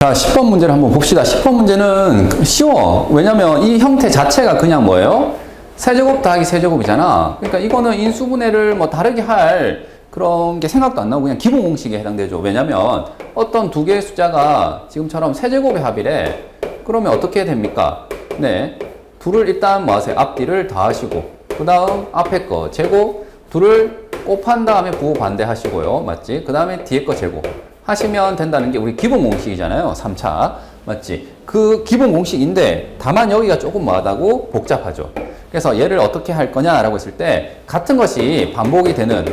자, 10번 문제를 한번 봅시다. 10번 문제는 쉬워. 왜냐면 이 형태 자체가 그냥 뭐예요? 세제곱 더하기 세제곱이잖아. 그러니까 이거는 인수분해를 뭐 다르게 할 그런 게 생각도 안 나고 그냥 기본 공식에 해당되죠. 왜냐면 어떤 두 개의 숫자가 지금처럼 세제곱의 합이래. 그러면 어떻게 됩니까? 네. 둘을 일단 뭐 하세요? 앞뒤를 더하시고, 그 다음 앞에 거 제곱, 둘을 곱한 다음에 부호 반대하시고요. 맞지? 그 다음에 뒤에 거 제곱. 하시면 된다는 게 우리 기본 공식이잖아요. 3차. 맞지? 그 기본 공식인데 다만 여기가 조금 뭐하다고? 복잡하죠. 그래서 얘를 어떻게 할 거냐라고 했을 때 같은 것이 반복이 되는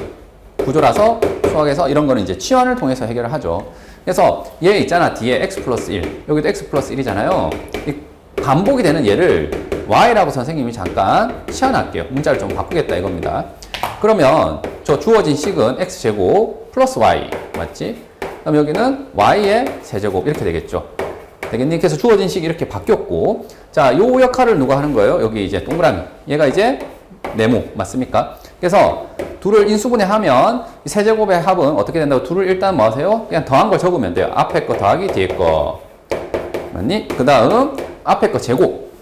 구조라서 수학에서 이런 거는 이제 치환을 통해서 해결을 하죠. 그래서 얘 있잖아. 뒤에 x 플러스 1. 여기도 x 플러스 1이잖아요. 반복이 되는 얘를 y라고 선생님이 잠깐 치환할게요. 문자를 좀 바꾸겠다 이겁니다. 그러면 저 주어진 식은 x제곱 플러스 y. 맞지? 그럼 여기는 y의 세제곱 이렇게 되겠죠. 되겠니? 그래서 주어진 식이 이렇게 바뀌었고, 자, 요 역할을 누가 하는 거예요? 여기 이제 동그라미. 얘가 이제 네모 맞습니까? 그래서 둘을 인수분해하면 이 세제곱의 합은 어떻게 된다고? 둘을 일단 뭐 하세요? 그냥 더한 걸 적으면 돼요. 앞에 거 더하기 뒤에 거. 맞니? 그 다음 앞에 거 제곱.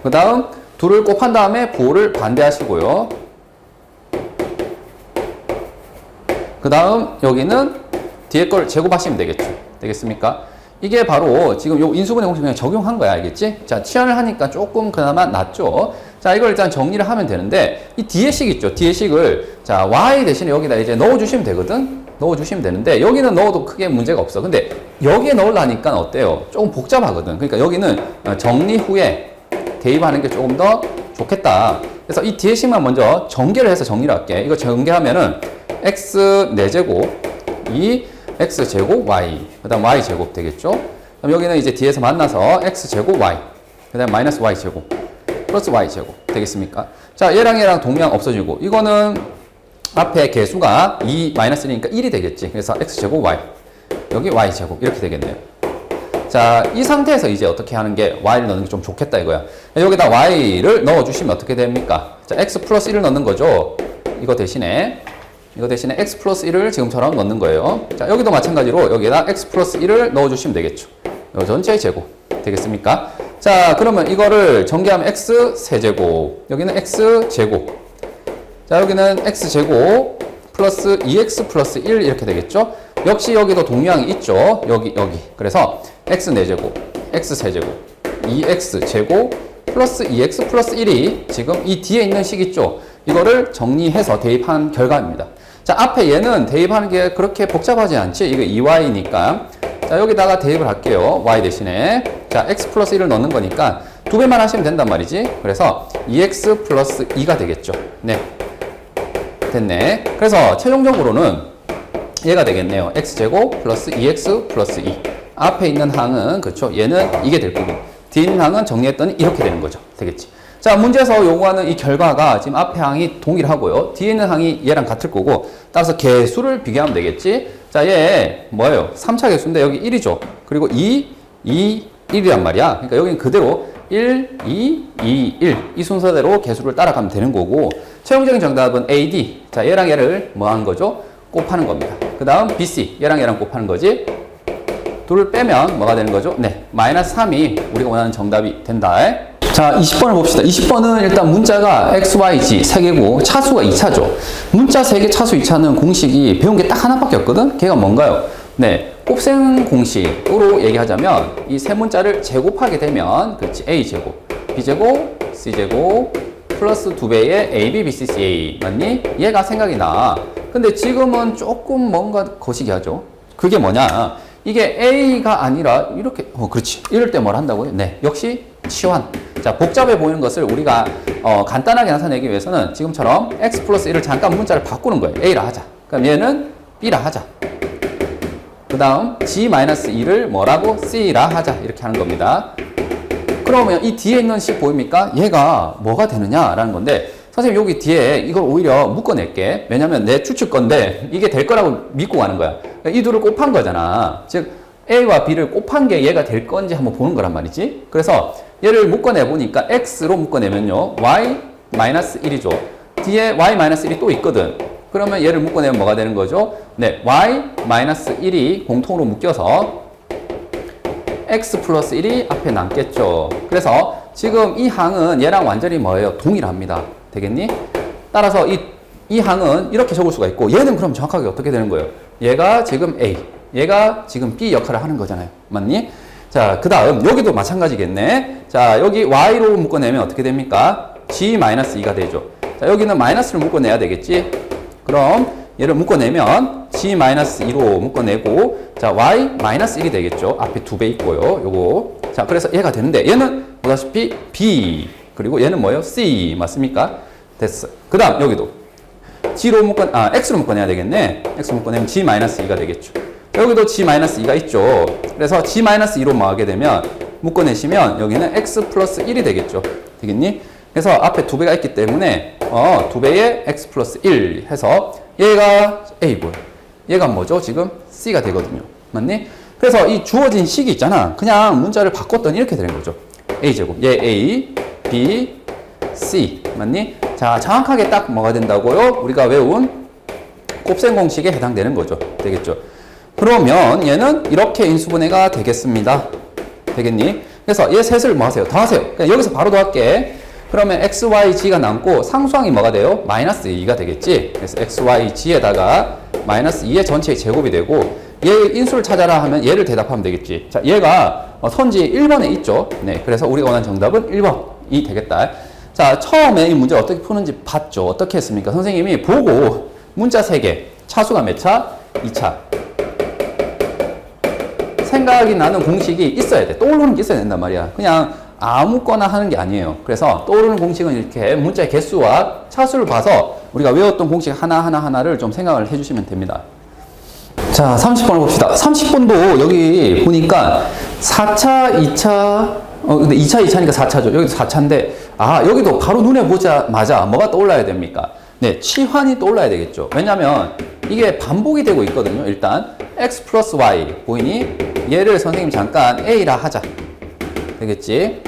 그 다음 둘을 곱한 다음에 부호를 반대하시고요. 그 다음 여기는 뒤에 걸 제곱하시면 되겠죠. 되겠습니까? 이게 바로 지금 요 인수분해 공식 그냥 적용한 거야. 알겠지? 자, 치환을 하니까 조금 그나마 낫죠. 자, 이걸 일단 정리를 하면 되는데 이 뒤에 식 있죠. 뒤에 식을 자, y 대신에 여기다 이제 넣어주시면 되거든. 넣어주시면 되는데 여기는 넣어도 크게 문제가 없어. 근데 여기에 넣으려니까 어때요? 조금 복잡하거든. 그러니까 여기는 정리 후에 대입하는 게 조금 더 좋겠다. 그래서 이 뒤에 식만 먼저 전개를 해서 정리를 할게. 이거 전개하면은 x 4제곱, 2 x제곱 y, 그 다음 y제곱 되겠죠? 그럼 여기는 이제 뒤에서 만나서 x제곱 y, 그 다음 마이너스 y제곱, 플러스 y제곱 되겠습니까? 자, 얘랑 동량 없어지고, 이거는 앞에 개수가 2 마이너스 1이니까 1이 되겠지. 그래서 x제곱 y, 여기 y제곱 이렇게 되겠네요. 자, 이 상태에서 이제 어떻게 하는 게 y를 넣는 게 좀 좋겠다 이거야. 여기다 y를 넣어주시면 어떻게 됩니까? 자, x 플러스 1을 넣는 거죠. 이거 대신에 x 플러스 1을 지금처럼 넣는 거예요. 자, 여기도 마찬가지로 여기에다 x 플러스 1을 넣어주시면 되겠죠. 요 전체의 제곱 되겠습니까? 자, 그러면 이거를 전개하면 x 세제곱, 여기는 x 제곱, 자, 여기는 x 제곱 플러스 2x 플러스 1 이렇게 되겠죠. 역시 여기도 동량이 있죠. 여기. 그래서 x 4제곱, x 세제곱, 2x 제곱 플러스 2x 플러스 1이 지금 이 뒤에 있는 식 있죠. 이거를 정리해서 대입한 결과입니다. 자, 앞에 얘는 대입하는 게 그렇게 복잡하지 않지? 이거 2y니까. 자, 여기다가 대입을 할게요. y 대신에. 자, x 플러스 1을 넣는 거니까 2배만 하시면 된단 말이지. 그래서 2x 플러스 2가 되겠죠. 네. 됐네. 그래서 최종적으로는 얘가 되겠네요. x제곱 플러스 2x 플러스 2. 앞에 있는 항은, 그렇죠? 얘는 이게 될 거고. 뒤에 있는 항은 정리했더니 이렇게 되는 거죠. 되겠지? 자, 문제에서 요구하는 이 결과가 지금 앞에 항이 동일하고요. 뒤에 있는 항이 얘랑 같을 거고, 따라서 개수를 비교하면 되겠지. 자, 얘 뭐예요? 3차 개수인데 여기 1이죠. 그리고 2, 1이란 말이야. 그러니까 여기는 그대로 1, 2, 1. 이 순서대로 개수를 따라가면 되는 거고, 최종적인 정답은 AD. 자, 얘랑 얘를 뭐 하는 거죠? 곱하는 겁니다. 그 다음 BC. 얘랑 곱하는 거지. 둘을 빼면 뭐가 되는 거죠? 네. 마이너스 3이 우리가 원하는 정답이 된다. 자, 20번을 봅시다. 20번은 일단 문자가 x, y, g 3개고 차수가 2차죠. 문자 3개, 차수 2차는 공식이 배운 게 딱 하나밖에 없거든? 걔가 뭔가요? 네, 곱셈 공식으로 얘기하자면 이 세 문자를 제곱하게 되면 그렇지, a제곱, b제곱, c제곱 플러스 2배의 ab, bc, ca 맞니? 얘가 생각이 나. 근데 지금은 조금 뭔가 거시기 하죠. 그게 뭐냐? 이게 a가 아니라 이렇게 그렇지. 이럴 때 뭘 한다고요? 네, 역시 치환. 자, 복잡해 보이는 것을 우리가 간단하게 나타내기 위해서는 지금처럼 x 플러스 1을 잠깐 문자를 바꾸는 거예요. a라 하자. 그럼 얘는 b라 하자. 그 다음 g-2를 뭐라고? c라 하자. 이렇게 하는 겁니다. 그러면 이 뒤에 있는 식 보입니까? 얘가 뭐가 되느냐라는 건데, 선생님 여기 뒤에 이걸 오히려 묶어낼게. 왜냐면 내 추측 건데 이게 될 거라고 믿고 가는 거야. 이 둘을 곱한 거잖아. 즉 a와 b를 곱한 게 얘가 될 건지 한번 보는 거란 말이지. 그래서 얘를 묶어내 보니까 x로 묶어내면요, y-1이죠. 뒤에 y-1이 또 있거든. 그러면 얘를 묶어내면 뭐가 되는 거죠? 네, y-1이 공통으로 묶여서 x 플러스 1이 앞에 남겠죠. 그래서 지금 이 항은 얘랑 완전히 뭐예요? 동일합니다. 되겠니? 따라서 이 항은 이렇게 적을 수가 있고, 얘는 그럼 정확하게 어떻게 되는 거예요? 얘가 지금 A, 얘가 지금 B 역할을 하는 거잖아요. 맞니? 자, 그 다음 여기도 마찬가지겠네. 자, 여기 y로 묶어내면 어떻게 됩니까? g-2가 되죠. 자, 여기는 마이너스를 묶어내야 되겠지? 그럼 얘를 묶어내면 g-2로 묶어내고, 자, y-1이 되겠죠. 앞에 2배 있고요. 요거. 자, 그래서 얘가 되는데, 얘는 보다시피 b, 그리고 얘는 뭐예요? c, 맞습니까? 됐어. 그 다음 여기도 x로 묶어내야 되겠네. x로 묶어내면 g-2가 되겠죠. 여기도 g-2가 있죠. 그래서 g-2로 뭐 하게 되면, 묶어내시면 여기는 x 플러스 1이 되겠죠. 되겠니? 그래서 앞에 2배가 있기 때문에 2배의 x 플러스 1 해서 얘가 a고요. 얘가 뭐죠? 지금 c가 되거든요. 맞니? 그래서 이 주어진 식이 있잖아. 그냥 문자를 바꿨더니 이렇게 되는 거죠. a제곱. 얘 a, b, c. 맞니? 자, 정확하게 딱 뭐가 된다고요? 우리가 외운 곱셈 공식에 해당되는 거죠. 되겠죠? 그러면 얘는 이렇게 인수분해가 되겠습니다. 되겠니? 그래서 얘 셋을 뭐 하세요? 더하세요. 그냥 여기서 바로 더할게. 그러면 x, y, g가 남고 상수항이 뭐가 돼요? 마이너스 2가 되겠지? 그래서 x, y, g에다가 마이너스 2의 전체의 제곱이 되고, 얘 인수를 찾아라 하면 얘를 대답하면 되겠지. 자, 얘가 선지 1번에 있죠? 네, 그래서 우리가 원하는 정답은 1번이 되겠다. 자, 처음에 이 문제 어떻게 푸는지 봤죠? 어떻게 했습니까? 선생님이 보고 문자 3개, 차수가 몇 차? 2차. 생각이 나는 공식이 있어야 돼. 떠오르는 게 있어야 된단 말이야. 그냥 아무거나 하는 게 아니에요. 그래서 떠오르는 공식은 이렇게 문자의 개수와 차수를 봐서 우리가 외웠던 공식 하나를 좀 생각을 해주시면 됩니다. 자, 30번을 봅시다. 30번도 여기 보니까 4차, 2차, 근데 2차, 2차니까 4차죠. 여기도 4차인데, 여기도 바로 눈에 보자마자 뭐가 떠올라야 됩니까? 네, 치환이 떠올라야 되겠죠. 왜냐면 이게 반복이 되고 있거든요. 일단 x 플러스 y 보이니? 얘를 선생님 잠깐 a라 하자. 되겠지?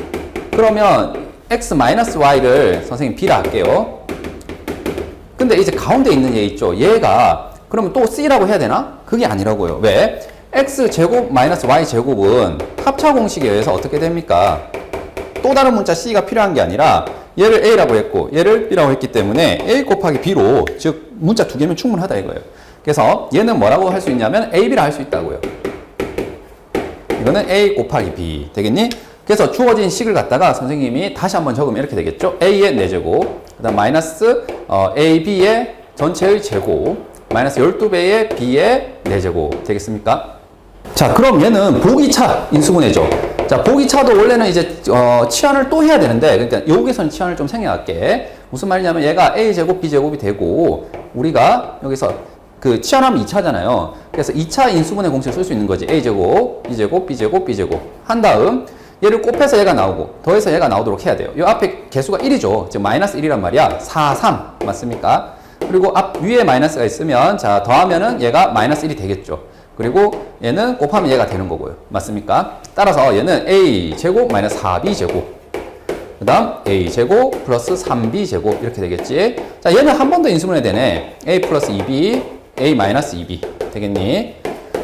그러면 x 마이너스 y를 선생님 b라 할게요. 근데 이제 가운데 있는 얘 있죠. 얘가 그러면 또 c라고 해야 되나? 그게 아니라고요. 왜? x 제곱 마이너스 y 제곱은 합차 공식에 의해서 어떻게 됩니까? 또 다른 문자 c가 필요한 게 아니라 얘를 a라고 했고 얘를 b라고 했기 때문에 a 곱하기 b로, 즉 문자 2개면 충분하다 이거예요. 그래서 얘는 뭐라고 할 수 있냐면 a, b라 할 수 있다고요. 이거는 a 곱하기 b 되겠니? 그래서 주어진 식을 갖다가 선생님이 다시 한번 적으면 이렇게 되겠죠. a의 4제곱, 그 다음 마이너스 ab의 전체의 제곱, 마이너스 12배의 b의 4제곱 되겠습니까? 자, 그럼 얘는 보기차 인수분해죠. 자, 보기차도 원래는 이제 치환을 또 해야 되는데, 그러니까 여기서는 치환을 좀 생략할게. 무슨 말이냐면 얘가 a제곱 b제곱이 되고, 우리가 여기서 그 치환하면 2차잖아요. 그래서 2차 인수분해 공식을 쓸 수 있는 거지. a제곱, b제곱, b제곱, b제곱 한 다음 얘를 곱해서 얘가 나오고 더해서 얘가 나오도록 해야 돼요. 이 앞에 개수가 1이죠. 지금 마이너스 1이란 말이야. 4, 3 맞습니까? 그리고 앞 위에 마이너스가 있으면 자 더하면은 얘가 마이너스 1이 되겠죠. 그리고 얘는 곱하면 얘가 되는 거고요. 맞습니까? 따라서 얘는 a 제곱 마이너스 4b 제곱, 그 다음 a 제곱 플러스 3b 제곱 이렇게 되겠지. 자, 얘는 한 번 더 인수분해 되네. a 플러스 2b, a 마이너스 2b 되겠니?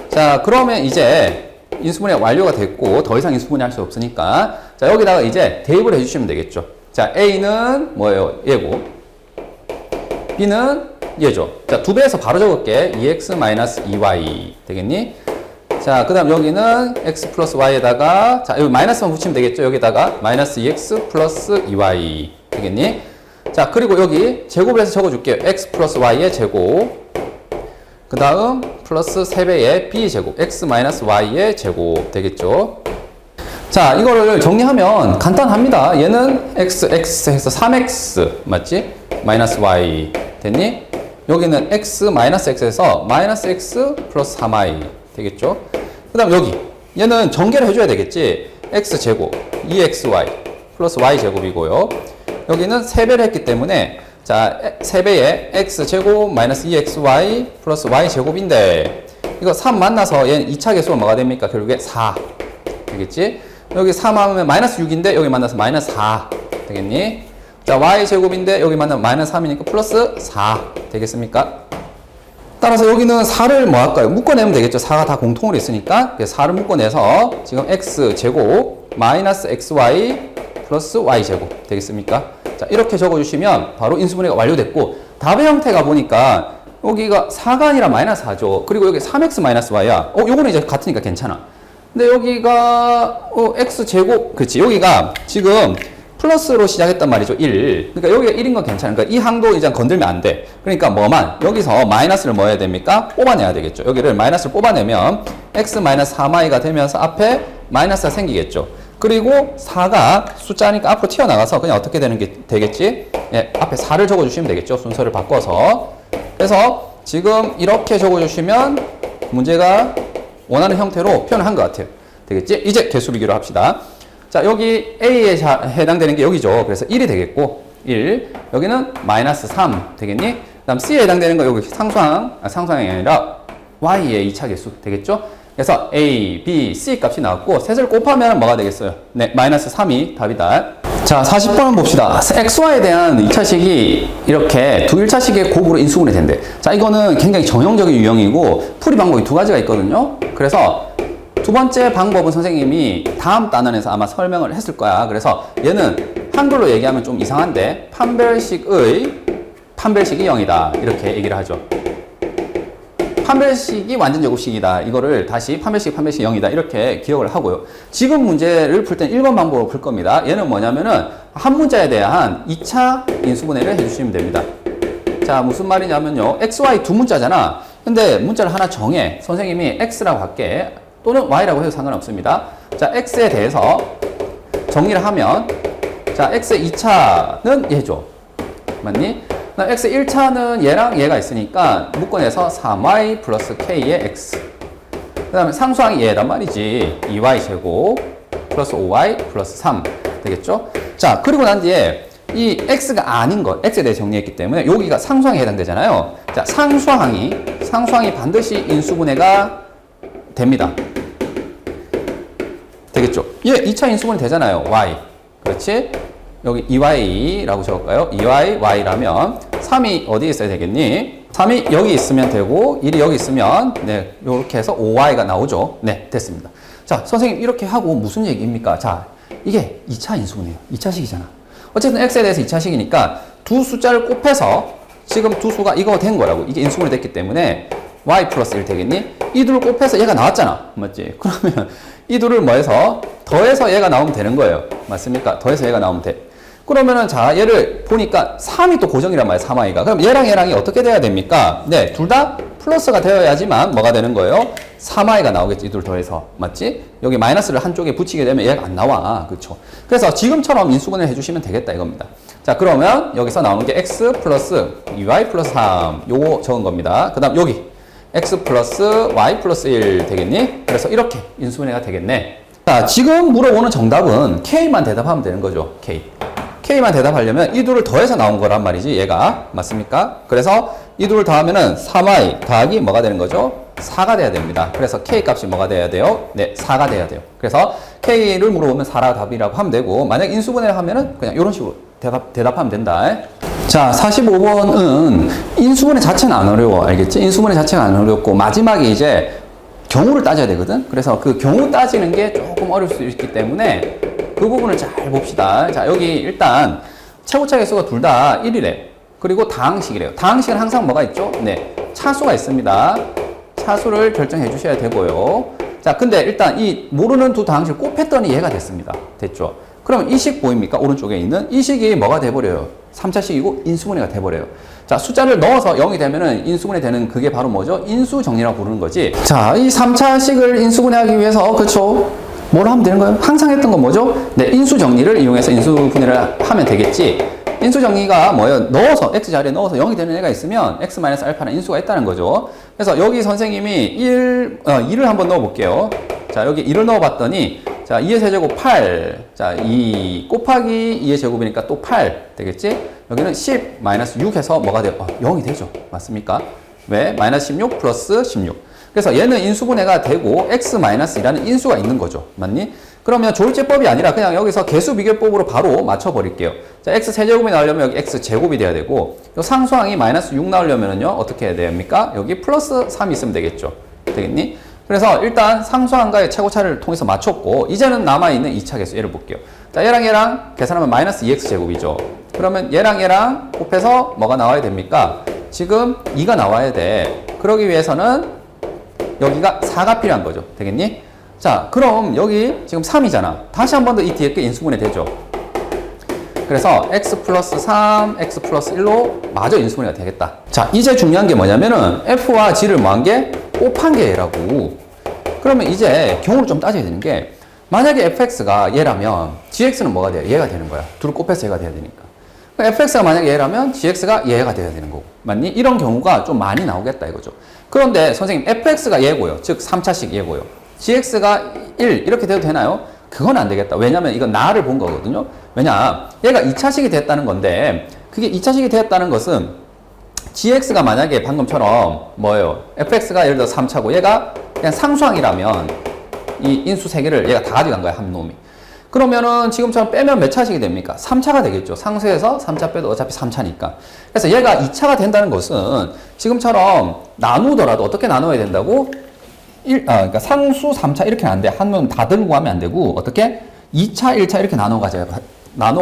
자, 그러면 이제 인수분해 완료가 됐고 더 이상 인수분해 할 수 없으니까 자 여기다가 이제 대입을 해주시면 되겠죠. 자, a는 뭐예요? 얘고, b는 얘죠. 자, 2배에서 바로 적을게. 2x 마이너스 2y 되겠니? 자, 그 다음 여기는 x 플러스 y에다가 자 여기 마이너스만 붙이면 되겠죠. 여기다가 마이너스 2x 플러스 2y 되겠니? 자, 그리고 여기 제곱을 해서 적어줄게요. x 플러스 y의 제곱, 그 다음 플러스 3배의 b제곱, x 마이너스 y의 제곱 되겠죠. 자, 이거를 정리하면 간단합니다. 얘는 x 해서 3x 맞지? 마이너스 y 됐니? 여기는 x 마이너스 x에서 마이너스 x 플러스 3y 되겠죠. 그 다음 여기 얘는 전개를 해줘야 되겠지. x제곱 2xy 플러스 y제곱이고요. 여기는 3배를 했기 때문에 자, 3배의 x제곱 마이너스 2xy 플러스 y제곱인데 이거 3 만나서 얘는 2차 개수가 뭐가 됩니까? 결국에 4 되겠지? 여기 3 하면 마이너스 6인데 여기 만나서 마이너스 4 되겠니? 자, y제곱인데 여기 만나면 마이너스 3이니까 플러스 4 되겠습니까? 따라서 여기는 4를 뭐 할까요? 묶어내면 되겠죠. 4가 다 공통으로 있으니까 4를 묶어내서 지금 x제곱 마이너스 xy 플러스 y제곱 되겠습니까? 자, 이렇게 적어주시면 바로 인수분해가 완료됐고, 답의 형태가 보니까 여기가 4가 아니라 마이너스 4죠. 그리고 여기 3x 마이너스 y야. 요거는 이제 같으니까 괜찮아. 근데 여기가 x제곱, 그렇지. 여기가 지금 플러스로 시작했단 말이죠. 1. 그러니까 여기가 1인 건 괜찮아. 그러니까 이 항도 이제 건들면 안 돼. 그러니까 뭐만 여기서 마이너스를 뭐 해야 됩니까? 뽑아내야 되겠죠. 여기를 마이너스를 뽑아내면 x 마이너스 3y가 되면서 앞에 마이너스가 생기겠죠. 그리고 4가 숫자니까 앞으로 튀어나가서 그냥 어떻게 되는 게 되겠지? 예, 앞에 4를 적어주시면 되겠죠. 순서를 바꿔서. 그래서 지금 이렇게 적어주시면 문제가 원하는 형태로 표현을 한 것 같아요. 되겠지? 이제 개수 비교를 합시다. 자, 여기 A에 해당되는 게 여기죠. 그래서 1이 되겠고, 1. 여기는 마이너스 3 되겠니? 그 다음 C에 해당되는 거 여기 상수항이 아니라 Y의 2차 개수 되겠죠? 그래서 A, B, C 값이 나왔고, 셋을 곱하면 뭐가 되겠어요? 네, 마이너스 3이 답이다. 자, 40번은 봅시다. XY에 대한 2차식이 이렇게 두 1차식의 곱으로 인수분해 된대. 자, 이거는 굉장히 전형적인 유형이고, 풀이 방법이 두 가지가 있거든요. 그래서 두 번째 방법은 선생님이 다음 단원에서 아마 설명을 했을 거야. 그래서 얘는 한글로 얘기하면 좀 이상한데 판별식이 0이다. 이렇게 얘기를 하죠. 판별식이 완전 제곱식이다. 이거를 다시 판별식 0이다. 이렇게 기억을 하고요. 지금 문제를 풀 땐 1번 방법으로 풀 겁니다. 얘는 뭐냐면은 한 문자에 대한 2차 인수분해를 해주시면 됩니다. 자, 무슨 말이냐면요. XY 두 문자잖아. 근데 문자를 하나 정해. 선생님이 X라고 할게. 또는 Y라고 해도 상관없습니다. 자, X에 대해서 정리를 하면, 자, X의 2차는 얘죠. 맞니? X 1차는 얘랑 얘가 있으니까 묶어내서 3Y 플러스 K의 X. 그 다음에 상수항이 얘란 말이지. 2Y 제곱 플러스 5Y 플러스 3 되겠죠? 자, 그리고 난 뒤에 이 X가 아닌 것, X에 대해 정리했기 때문에 여기가 상수항에 해당되잖아요. 자, 상수항이 반드시 인수분해가 됩니다. 되겠죠? 얘 2차 인수분해 되잖아요. Y. 그렇지? 여기 2y라고 적을까요? 2y, y라면 3이 어디에 있어야 되겠니? 3이 여기 있으면 되고 1이 여기 있으면 네, 이렇게 해서 5y가 나오죠. 네, 됐습니다. 자, 선생님 이렇게 하고 무슨 얘기입니까? 자, 이게 2차 인수분해예요. 2차식이잖아. 어쨌든 x에 대해서 2차식이니까 두 숫자를 곱해서 지금 두 수가 이거 된 거라고. 이게 인수분해 됐기 때문에 y 플러스 1 되겠니? 이 둘을 곱해서 얘가 나왔잖아. 맞지? 그러면 이 둘을 뭐 해서 더해서 얘가 나오면 되는 거예요. 맞습니까? 더해서 얘가 나오면 돼. 그러면은 자, 얘를 보니까 3이 또 고정이란 말이에요. 3y가. 그럼 얘랑이 어떻게 돼야 됩니까? 네, 둘 다 플러스가 되어야지만 뭐가 되는 거예요? 3y가 나오겠지. 이 둘 더해서. 맞지? 여기 마이너스를 한쪽에 붙이게 되면 얘가 안 나와. 그렇죠? 그래서 지금처럼 인수분해를 해주시면 되겠다 이겁니다. 자, 그러면 여기서 나오는 게 x 플러스 2y 플러스 3 요거 적은 겁니다. 그 다음 여기 x 플러스 y 플러스 1 되겠니? 그래서 이렇게 인수분해가 되겠네. 자, 지금 물어보는 정답은 K만 대답하면 되는 거죠. K만 대답하려면 이 둘을 더해서 나온 거란 말이지, 얘가. 맞습니까? 그래서 이 둘을 더하면은 3y 더하기 뭐가 되는 거죠? 4가 돼야 됩니다. 그래서 K 값이 뭐가 돼야 돼요? 네, 4가 돼야 돼요. 그래서 K를 물어보면 4라 답이라고 하면 되고, 만약 인수분해를 하면은 그냥 이런 식으로 대답하면 된다. 자, 45번은 인수분해 자체는 안 어려워. 알겠지? 인수분해 자체가 안 어렵고, 마지막에 이제 경우를 따져야 되거든? 그래서 그 경우 따지는 게 조금 어려울 수 있기 때문에 그 부분을 잘 봅시다. 자, 여기 일단 최고차 개수가 둘 다 1이래. 그리고 다항식이래요. 다항식은 항상 뭐가 있죠? 네, 차수가 있습니다. 차수를 결정해 주셔야 되고요. 자, 근데 일단 이 모르는 두 다항식을 곱했더니 얘가 됐습니다. 됐죠? 그러면 이 식 보입니까? 오른쪽에 있는 이 식이 뭐가 돼버려요? 3차식이고 인수분해가 돼버려요. 자, 숫자를 넣어서 0이 되면은 인수분해 되는 그게 바로 뭐죠? 인수정리라고 부르는 거지. 자, 이 3차식을 인수분해하기 위해서, 그쵸? 뭘 하면 되는 거예요? 항상 했던 건 뭐죠? 네, 인수정리를 이용해서 인수분해를 하면 되겠지. 인수정리가 뭐예요? 넣어서, x 자리에 넣어서 0이 되는 애가 있으면 x-알파는 인수가 있다는 거죠. 그래서 여기 선생님이 2를 한번 넣어 볼게요. 자, 여기 2를 넣어 봤더니, 자, 2의 세제곱 8. 자, 2 곱하기 2의 제곱이니까 또 8 되겠지? 여기는 10 마이너스 6 해서 뭐가 돼요? 0이 되죠. 맞습니까? 왜? 마이너스 16 플러스 16. 그래서 얘는 인수분해가 되고 x 마이너스 2라는 인수가 있는 거죠. 맞니? 그러면 조일제법이 아니라 그냥 여기서 개수 비교법으로 바로 맞춰버릴게요. 자, x 세제곱이 나오려면 여기 x 제곱이 돼야 되고, 요 상수항이 마이너스 6 나오려면은요, 어떻게 해야 됩니까? 여기 플러스 3 있으면 되겠죠. 되겠니? 그래서 일단 상수항과의 최고차를 통해서 맞췄고, 이제는 남아있는 2차 개수, 얘를 볼게요. 자, 얘랑 계산하면 마이너스 2x 제곱이죠. 그러면 얘랑 곱해서 뭐가 나와야 됩니까? 지금 2가 나와야 돼. 그러기 위해서는 여기가 4가 필요한 거죠. 되겠니? 자, 그럼 여기 지금 3이잖아. 다시 한 번 더 이 뒤에 게 인수분해 되죠. 그래서 x 플러스 3, x 플러스 1로 마저 인수분해가 되겠다. 자, 이제 중요한 게 뭐냐면은 f와 g를 뭐한 게? 곱한 게 얘라고. 그러면 이제 경우를 좀 따져야 되는 게, 만약에 fx가 얘라면 gx는 뭐가 돼요? 얘가 되는 거야. 둘을 곱해서 얘가 돼야 되니까. fx가 만약에 얘라면 gx가 얘가 돼야 되는 거고. 맞니? 이런 경우가 좀 많이 나오겠다 이거죠. 그런데 선생님, fx가 얘고요. 즉 3차식 얘고요. gx가 1 이렇게 돼도 되나요? 그건 안 되겠다. 왜냐면 이건 나를 본 거거든요. 왜냐, 얘가 2차식이 됐다는 건데, 그게 2차식이 되었다는 것은 gx가 만약에 방금처럼 뭐예요? fx가 예를 들어 3차고 얘가 그냥 상수항이라면 이 인수 3개를 얘가 다 가져간 거야, 한 놈이. 그러면은 지금처럼 빼면 몇 차식이 됩니까? 3차가 되겠죠. 상수에서 3차 빼도 어차피 3차니까. 그래서 얘가 2차가 된다는 것은 지금처럼 나누더라도 어떻게 나눠야 된다고? 그러니까 상수 3차 이렇게는 안 돼. 한 놈 다 들고 가면 안 되고, 어떻게? 2차, 1차 이렇게 나눠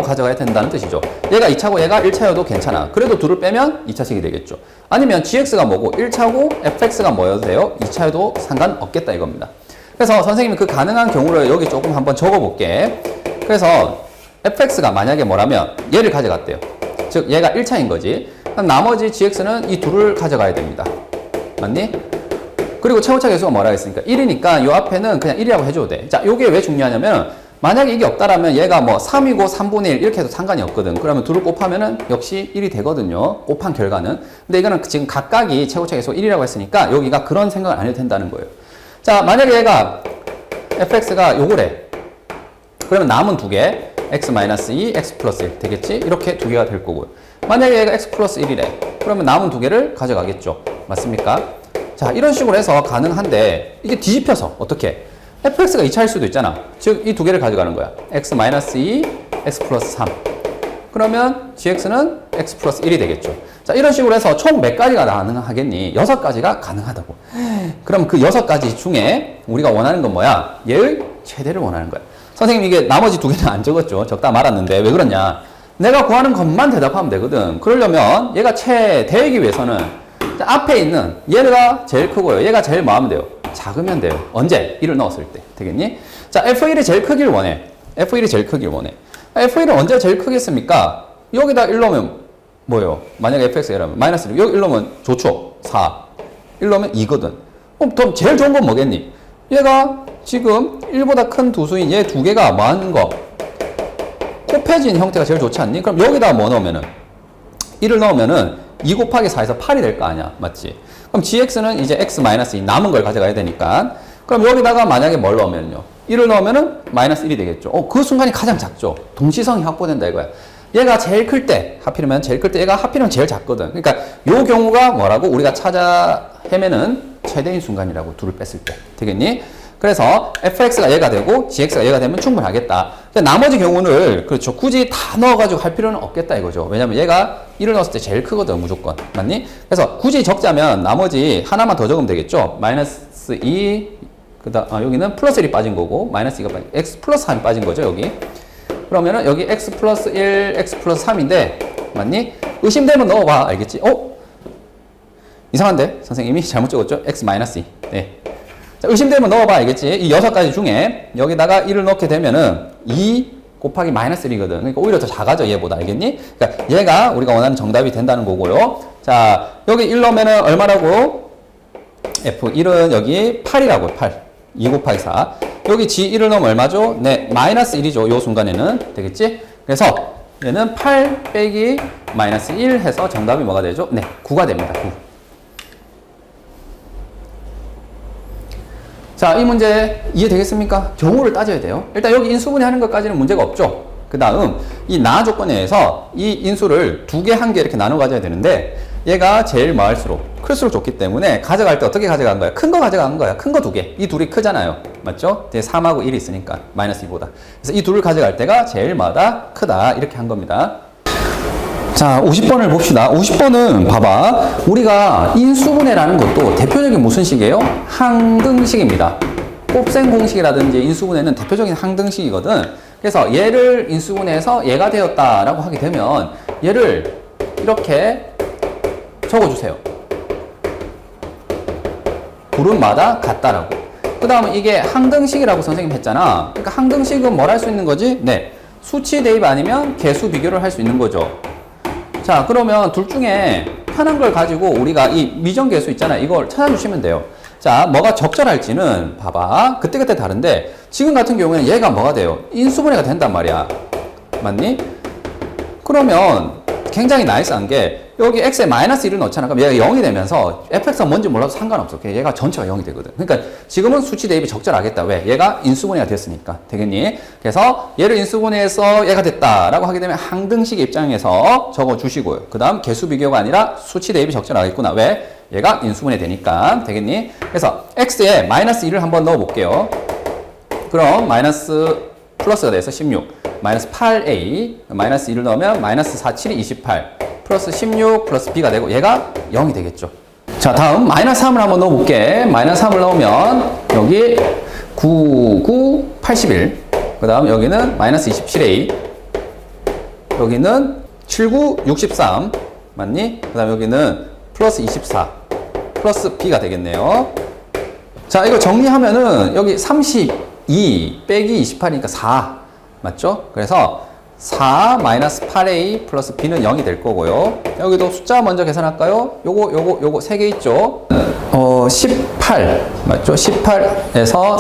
가져가야 된다는 뜻이죠. 얘가 2차고 얘가 1차여도 괜찮아. 그래도 둘을 빼면 2차식이 되겠죠. 아니면 gx가 뭐고 1차고 fx가 뭐여도 돼요? 2차여도 상관없겠다 이겁니다. 그래서 선생님이 그 가능한 경우를 여기 조금 한번 적어볼게. 그래서 fx가 만약에 뭐라면 얘를 가져갔대요. 즉 얘가 1차인 거지. 그럼 나머지 gx는 이 둘을 가져가야 됩니다. 맞니? 그리고 최고차 개수가 뭐라 했으니까 1이니까 요 앞에는 그냥 1이라고 해줘도 돼. 자, 요게 왜 중요하냐면, 만약에 이게 없다라면 얘가 뭐 3이고 3분의 1 이렇게 해도 상관이 없거든. 그러면 둘을 곱하면은 역시 1이 되거든요. 곱한 결과는. 근데 이거는 지금 각각이 최고차 개수가 1이라고 했으니까 여기가 그런 생각을 안 해도 된다는 거예요. 자, 만약에 얘가 fx가 요거래. 그러면 남은 두 개, x-2, x 플러스 1 되겠지? 이렇게 두 개가 될 거고요. 만약에 얘가 x 플러스 1이래. 그러면 남은 두 개를 가져가겠죠. 맞습니까? 자, 이런 식으로 해서 가능한데, 이게 뒤집혀서 어떻게? fx가 2차일 수도 있잖아. 즉, 이 두 개를 가져가는 거야. x-2, x 플러스 3. 그러면 gx는 x 플러스 1이 되겠죠. 자, 이런 식으로 해서 총 몇 가지가 가능하겠니? 6가지가 가능하다고. 그럼 그 6가지 중에 우리가 원하는 건 뭐야? 얘의 최대를 원하는 거야. 선생님, 이게 나머지 두 개는 안 적었죠. 적다 말았는데 왜 그러냐? 내가 구하는 것만 대답하면 되거든. 그러려면 얘가 최대이기 위해서는 앞에 있는 얘가 제일 크고요. 얘가 제일 뭐 하면 돼요? 작으면 돼요. 언제? 1을 넣었을 때. 되겠니? 자, F1이 제일 크길 원해. F1이 제일 크길 원해. F1은 언제 제일 크겠습니까? 여기다 1 넣으면 뭐예요? 만약에 fx가 이라면 마이너스 1. 여기 1 넣으면 좋죠. 4. 1 넣으면 2거든. 그럼 제일 좋은 건 뭐겠니? 얘가 지금 1보다 큰 두 수인 얘 두 개가 뭐 하는 거? 곱해진 형태가 제일 좋지 않니? 그럼 여기다 뭐 넣으면은? 1을 넣으면은 2 곱하기 4에서 8이 될 거 아니야. 맞지? 그럼 gx는 이제 x-2 남은 걸 가져가야 되니까. 그럼 여기다가 만약에 뭘 넣으면요? 1을 넣으면은 마이너스 1이 되겠죠. 그 순간이 가장 작죠. 동시성이 확보된다 이거야. 얘가 제일 클 때, 하필이면 제일 클 때 얘가 하필이면 제일 작거든. 그러니까 요 경우가 뭐라고? 우리가 찾아 헤매는 최대인 순간이라고. 둘을 뺐을 때. 되겠니? 그래서 fx가 얘가 되고 gx가 얘가 되면 충분하겠다. 나머지 경우를 그렇죠. 굳이 다 넣어가지고 할 필요는 없겠다 이거죠. 왜냐면 얘가 1을 넣었을 때 제일 크거든 무조건. 맞니? 그래서 굳이 적자면 나머지 하나만 더 적으면 되겠죠. 마이너스 2 여기는 플러스 1이 빠진 거고 마이너스 2가 빠진 x 플러스 3이 빠진 거죠 여기. 그러면은 여기 x 플러스 1, x 플러스 3인데 맞니? 의심되면 넣어봐. 알겠지? 이상한데? 선생님이 잘못 적었죠? x 마이너스 2. 네. 자, 의심되면 넣어봐. 알겠지? 이 6가지 중에 여기다가 1을 넣게 되면은 2 곱하기 마이너스 1이거든. 그러니까 오히려 더 작아져 얘보다. 알겠니? 그러니까 얘가 우리가 원하는 정답이 된다는 거고요. 자, 여기 1 넣으면은 얼마라고? F1은 여기 8이라고. 8. 2 곱하기 4. 여기 G1을 넣으면 얼마죠? 네, 마이너스 1이죠. 요 순간에는. 되겠지? 그래서 얘는 8 빼기 마이너스 1 해서 정답이 뭐가 되죠? 네, 9가 됩니다. 9. 자, 이 문제 이해되겠습니까? 경우를 따져야 돼요. 일단 여기 인수분해 하는 것까지는 문제가 없죠. 그 다음 이 나 조건에 의해서 이 인수를 2개, 1개 이렇게 나눠 가져야 되는데 얘가 제일 마을수록 클수록 좋기 때문에 가져갈 때 어떻게 가져간 거야? 큰 거 가져간 거야. 큰 거 두 개. 이 둘이 크잖아요. 맞죠? 3하고 1이 있으니까 마이너스 2보다. 그래서 이 둘을 가져갈 때가 제일 마다 크다. 이렇게 한 겁니다. 자, 50번을 봅시다. 50번은 봐봐. 우리가 인수분해라는 것도 대표적인 무슨 식이에요? 항등식입니다. 곱셈 공식이라든지 인수분해는 대표적인 항등식이거든. 그래서 얘를 인수분해해서 얘가 되었다라고 하게 되면 얘를 이렇게 적어주세요. 부름마다 같다라고. 그 다음에 이게 항등식이라고 선생님 했잖아. 그러니까 항등식은 뭘 할 수 있는 거지? 네. 수치 대입 아니면 개수 비교를 할 수 있는 거죠. 자, 그러면 둘 중에 편한 걸 가지고 우리가 이 미정계수 있잖아. 이걸 찾아주시면 돼요. 자, 뭐가 적절할지는 봐봐. 그때그때 다른데 지금 같은 경우에는 얘가 뭐가 돼요? 인수분해가 된단 말이야. 맞니? 그러면 굉장히 나이스한 게 여기 x에 마이너스 1을 넣잖아. 그럼 얘가 0이 되면서 fx가 뭔지 몰라도 상관없어. 얘가 전체가 0이 되거든. 그러니까 지금은 수치 대입이 적절하겠다. 왜? 얘가 인수분해가 됐으니까. 되겠니? 그래서 얘를 인수분해해서 얘가 됐다라고 하게 되면 항등식 입장에서 적어주시고요. 그 다음 개수 비교가 아니라 수치 대입이 적절하겠구나. 왜? 얘가 인수분해 되니까. 되겠니? 그래서 x에 마이너스 1을 한번 넣어볼게요. 그럼 마이너스 플러스가 돼서 16. 마이너스 8a 마이너스 1을 넣으면 마이너스 4, 7이 28 플러스 16 플러스 b가 되고 얘가 0이 되겠죠. 자, 다음 마이너스 3을 한번 넣어볼게. 마이너스 3을 넣으면 여기 9, 9, 81 그 다음 여기는 마이너스 27a 여기는 7, 9, 63 맞니? 그 다음 여기는 플러스 24 플러스 b가 되겠네요. 자, 이거 정리하면은 여기 32 빼기 28이니까 4 맞죠? 그래서 4 마이너스 8a 플러스 b는 0이 될 거고요. 여기도 숫자 먼저 계산할까요? 요거 3개 있죠? 18 맞죠? 18에서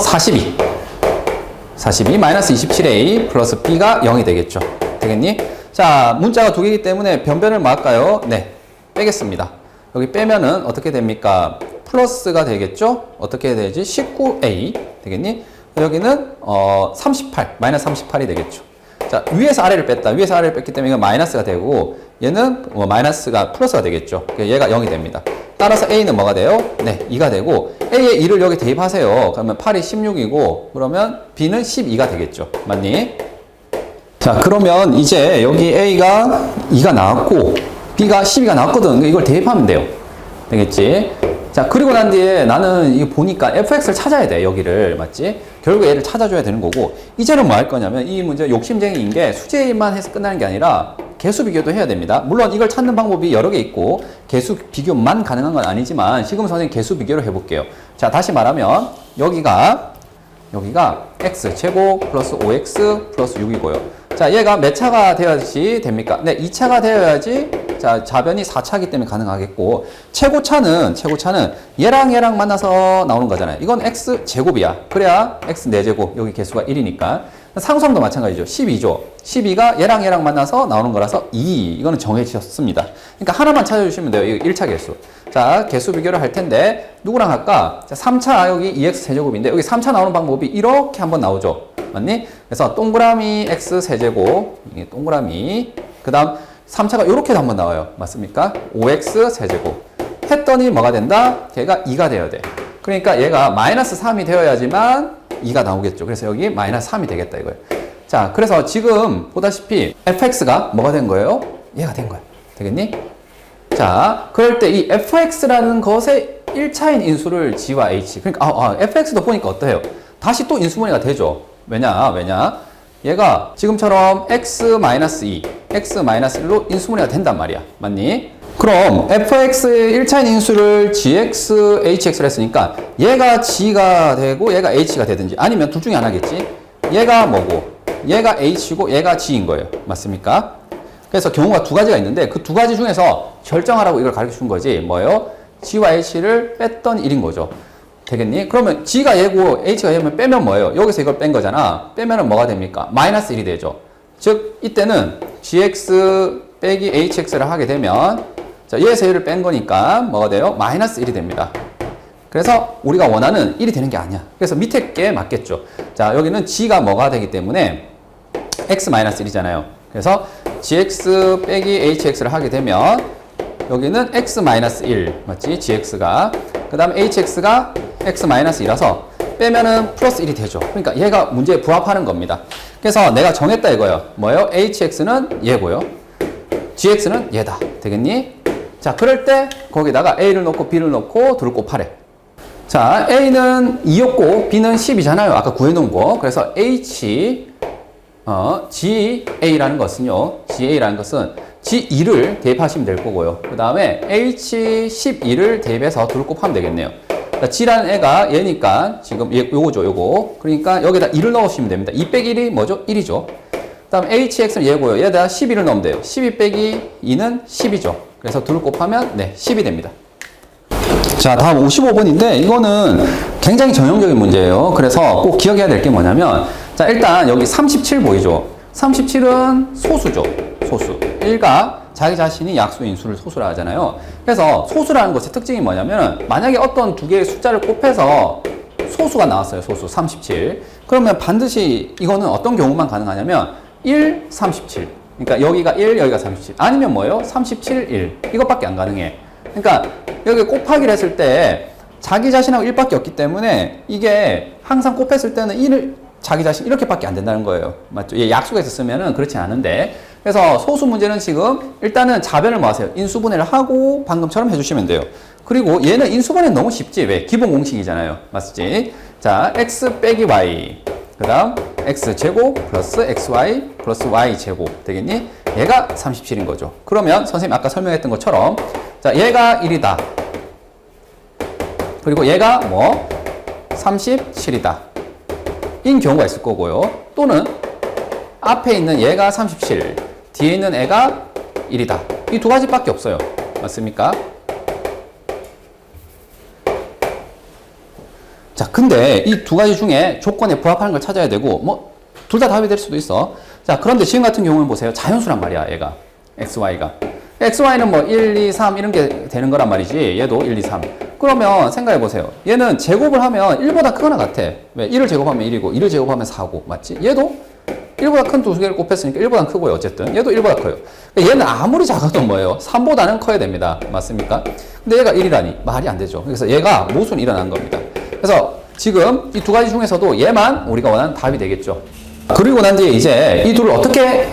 42 마이너스 27a 플러스 b가 0이 되겠죠. 되겠니? 자, 문자가 두 개이기 때문에 변변을 뭐 할까요? 네, 빼겠습니다. 여기 빼면은 어떻게 됩니까? 플러스가 되겠죠? 어떻게 되지? 19a 되겠니? 여기는 38 마이너스 38이 되겠죠. 자, 위에서 아래를 뺐다. 위에서 아래를 뺐기 때문에 이건 마이너스가 되고 얘는 마이너스가 플러스가 되겠죠. 얘가 0이 됩니다. 따라서 a는 뭐가 돼요? 네, 2가 되고 a의 2를 여기 대입하세요. 그러면 8이 16이고 그러면 b는 12가 되겠죠. 맞니? 자, 그러면 이제 여기 a가 2가 나왔고 b가 12가 나왔거든. 이걸 대입하면 돼요. 되겠지? 자, 그리고 난 뒤에 나는 이거 보니까 fx를 찾아야 돼. 여기를. 맞지? 결국 얘를 찾아줘야 되는 거고 이제는 뭐 할 거냐면 이 문제 욕심쟁이인 게 수제만 해서 끝나는 게 아니라 개수 비교도 해야 됩니다. 물론 이걸 찾는 방법이 여러 개 있고 개수 비교만 가능한 건 아니지만 지금 선생님 개수 비교를 해볼게요. 자, 다시 말하면 여기가 x 제곱 플러스 5x 플러스 6이고요. 자, 얘가 몇 차가 되어야지 됩니까? 네, 2차가 되어야지 자, 자변이 4차이기 때문에 가능하겠고 최고차는 얘랑 만나서 나오는 거잖아요. 이건 x 제곱이야. 그래야 x 4제곱 여기 개수가 1이니까 상수함도 마찬가지죠. 12죠. 12가 얘랑 만나서 나오는 거라서 2 이거는 정해지셨습니다. 그러니까 하나만 찾아주시면 돼요. 이거 1차 개수. 자, 개수 비교를 할 텐데 누구랑 할까? 자, 3차 여기 2x 세제곱인데 여기 3차 나오는 방법이 이렇게 한번 나오죠. 맞니? 그래서 동그라미 x 세제곱 이게 동그라미 그 다음 3차가 이렇게도 한번 나와요. 맞습니까? 5x 세제곱 했더니 뭐가 된다? 걔가 2가 되어야 돼. 그러니까 얘가 마이너스 3이 되어야지만 2가 나오겠죠. 그래서 여기 마이너스 3이 되겠다 이거예요. 자, 그래서 지금 보다시피 fx가 뭐가 된 거예요? 얘가 된 거야. 되겠니? 자, 그럴 때 이 fx라는 것의 1차인 인수를 g와 h 그러니까 fx도 보니까 어때요? 다시 또 인수분해가 되죠. 왜냐? 얘가 지금처럼 x-2, x-1로 인수분해가 된단 말이야. 맞니? 그럼 fx의 1차인 인수를 gx, hx를 했으니까 얘가 g가 되고 얘가 h가 되든지 아니면 둘 중에 하나겠지. 얘가 뭐고 얘가 h고 얘가 g인 거예요. 맞습니까? 그래서 경우가 두 가지가 있는데 그 두 가지 중에서 결정하라고 이걸 가르쳐 준 거지. 뭐예요? g와 h를 뺐던 1인 거죠. 되겠니? 그러면 g가 얘고 h가 얘면 빼면 뭐예요? 여기서 이걸 뺀 거잖아. 빼면은 뭐가 됩니까? 마이너스 1이 되죠. 즉 이때는 gx 빼기 hx를 하게 되면 자, 얘에서 얘를 뺀 거니까 뭐가 돼요? 마이너스 1이 됩니다. 그래서 우리가 원하는 1이 되는 게 아니야. 그래서 밑에 게 맞겠죠. 자, 여기는 g가 뭐가 되기 때문에 x-1이잖아요. 그래서 gx 빼기 hx를 하게 되면 여기는 x-1 맞지? gx가 그 다음에 hx가 x-2라서 빼면은 플러스 1이 되죠. 그러니까 얘가 문제에 부합하는 겁니다. 그래서 내가 정했다 이거예요. 뭐예요? hx는 얘고요. gx는 얘다. 되겠니? 자, 그럴 때 거기다가 a를 넣고 b를 넣고 둘을 곱하래. 자, a는 2였고 b는 10이잖아요. 아까 구해놓은 거. 그래서 GA라는 것은요. GA라는 것은 G2를 대입하시면 될 거고요. 그 다음에 H12를 대입해서 둘을 곱하면 되겠네요. 자, G라는 애가 얘니까 지금 요거죠. 요거. 그러니까 여기다 2를 넣으시면 됩니다. 2 빼기 1이 뭐죠? 1이죠. 그 다음 HX는 얘고요. 얘에다 12를 넣으면 돼요. 12 빼기 2는 10이죠. 그래서 둘을 곱하면 네, 10이 됩니다. 자, 다음 55번인데 이거는 굉장히 전형적인 문제예요. 그래서 꼭 기억해야 될 게 뭐냐면 자, 일단 여기 37 보이죠? 37은 소수죠. 소수. 1가 자기 자신이 약수인 수를 소수라 하잖아요. 그래서 소수라는 것의 특징이 뭐냐면 만약에 어떤 두 개의 숫자를 곱해서 소수가 나왔어요. 소수 37. 그러면 반드시 이거는 어떤 경우만 가능하냐면 1, 37. 그러니까 여기가 1, 여기가 37. 아니면 뭐예요? 37, 1. 이것밖에 안 가능해. 그러니까 여기 곱하기를 했을 때 자기 자신하고 1밖에 없기 때문에 이게 항상 곱했을 때는 1을 자기 자신 이렇게밖에 안 된다는 거예요. 맞죠? 얘 약수가 있었으면은 그렇지 않은데. 그래서 소수 문제는 지금 일단은 자변을 뭐 하세요? 인수분해를 하고 방금처럼 해주시면 돼요. 그리고 얘는 인수분해 너무 쉽지. 왜? 기본 공식이잖아요. 맞지? 자, x 빼기 y. 그 다음 x제곱 플러스 xy 플러스 y제곱 되겠니? 얘가 37인 거죠. 그러면 선생님 아까 설명했던 것처럼 자, 얘가 1이다. 그리고 얘가 뭐? 37이다. 인 경우가 있을 거고요. 또는 앞에 있는 얘가 37, 뒤에 있는 애가 1이다. 이 두 가지밖에 없어요. 맞습니까? 자, 근데 이 두 가지 중에 조건에 부합하는 걸 찾아야 되고, 뭐, 둘 다 답이 될 수도 있어. 자, 그런데 지금 같은 경우는 보세요. 자연수란 말이야, 얘가. XY가. XY는 뭐 1, 2, 3 이런 게 되는 거란 말이지. 얘도 1, 2, 3. 그러면 생각해 보세요. 얘는 제곱을 하면 1보다 크거나 같아. 왜? 1을 제곱하면 1이고 2를 제곱하면 4고. 맞지? 얘도 1보다 큰 두 개를 곱했으니까 1보다 크고요. 어쨌든 얘도 1보다 커요. 얘는 아무리 작아도 뭐예요? 3보다는 커야 됩니다. 맞습니까? 근데 얘가 1이라니 말이 안 되죠. 그래서 얘가 모순이 일어난 겁니다. 그래서 지금 이 두 가지 중에서도 얘만 우리가 원하는 답이 되겠죠. 그리고 난 뒤에 이제 이 둘을 어떻게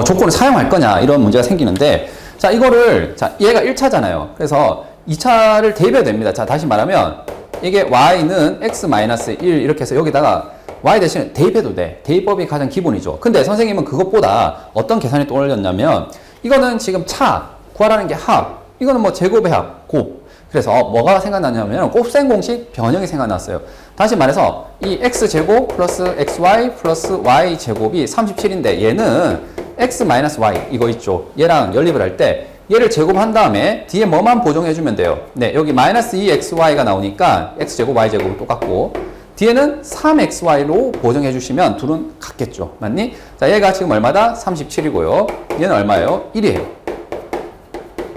조건을 사용할 거냐 이런 문제가 생기는데, 자, 이거를 자, 얘가 1차잖아요. 그래서 2차를 대입해야 됩니다. 자, 다시 말하면 이게 y는 x-1 이렇게 해서 여기다가 y 대신에 대입해도 돼. 대입법이 가장 기본이죠. 근데 선생님은 그것보다 어떤 계산이 떠올렸냐면 이거는 지금 차 구하라는 게 합, 이거는 뭐 제곱의 합, 곱. 그래서 뭐가 생각나냐면 곱셈 공식 변형이 생각났어요. 다시 말해서 이 x제곱 플러스 xy 플러스 y제곱이 37인데 얘는 x-y 이거 있죠. 얘랑 연립을 할 때 얘를 제곱한 다음에 뒤에 뭐만 보정해주면 돼요. 네, 여기 마이너스 2xy가 나오니까 x제곱 y제곱은 똑같고 뒤에는 3xy로 보정해주시면 둘은 같겠죠. 맞니? 자, 얘가 지금 얼마다? 37이고요. 얘는 얼마예요? 1이에요.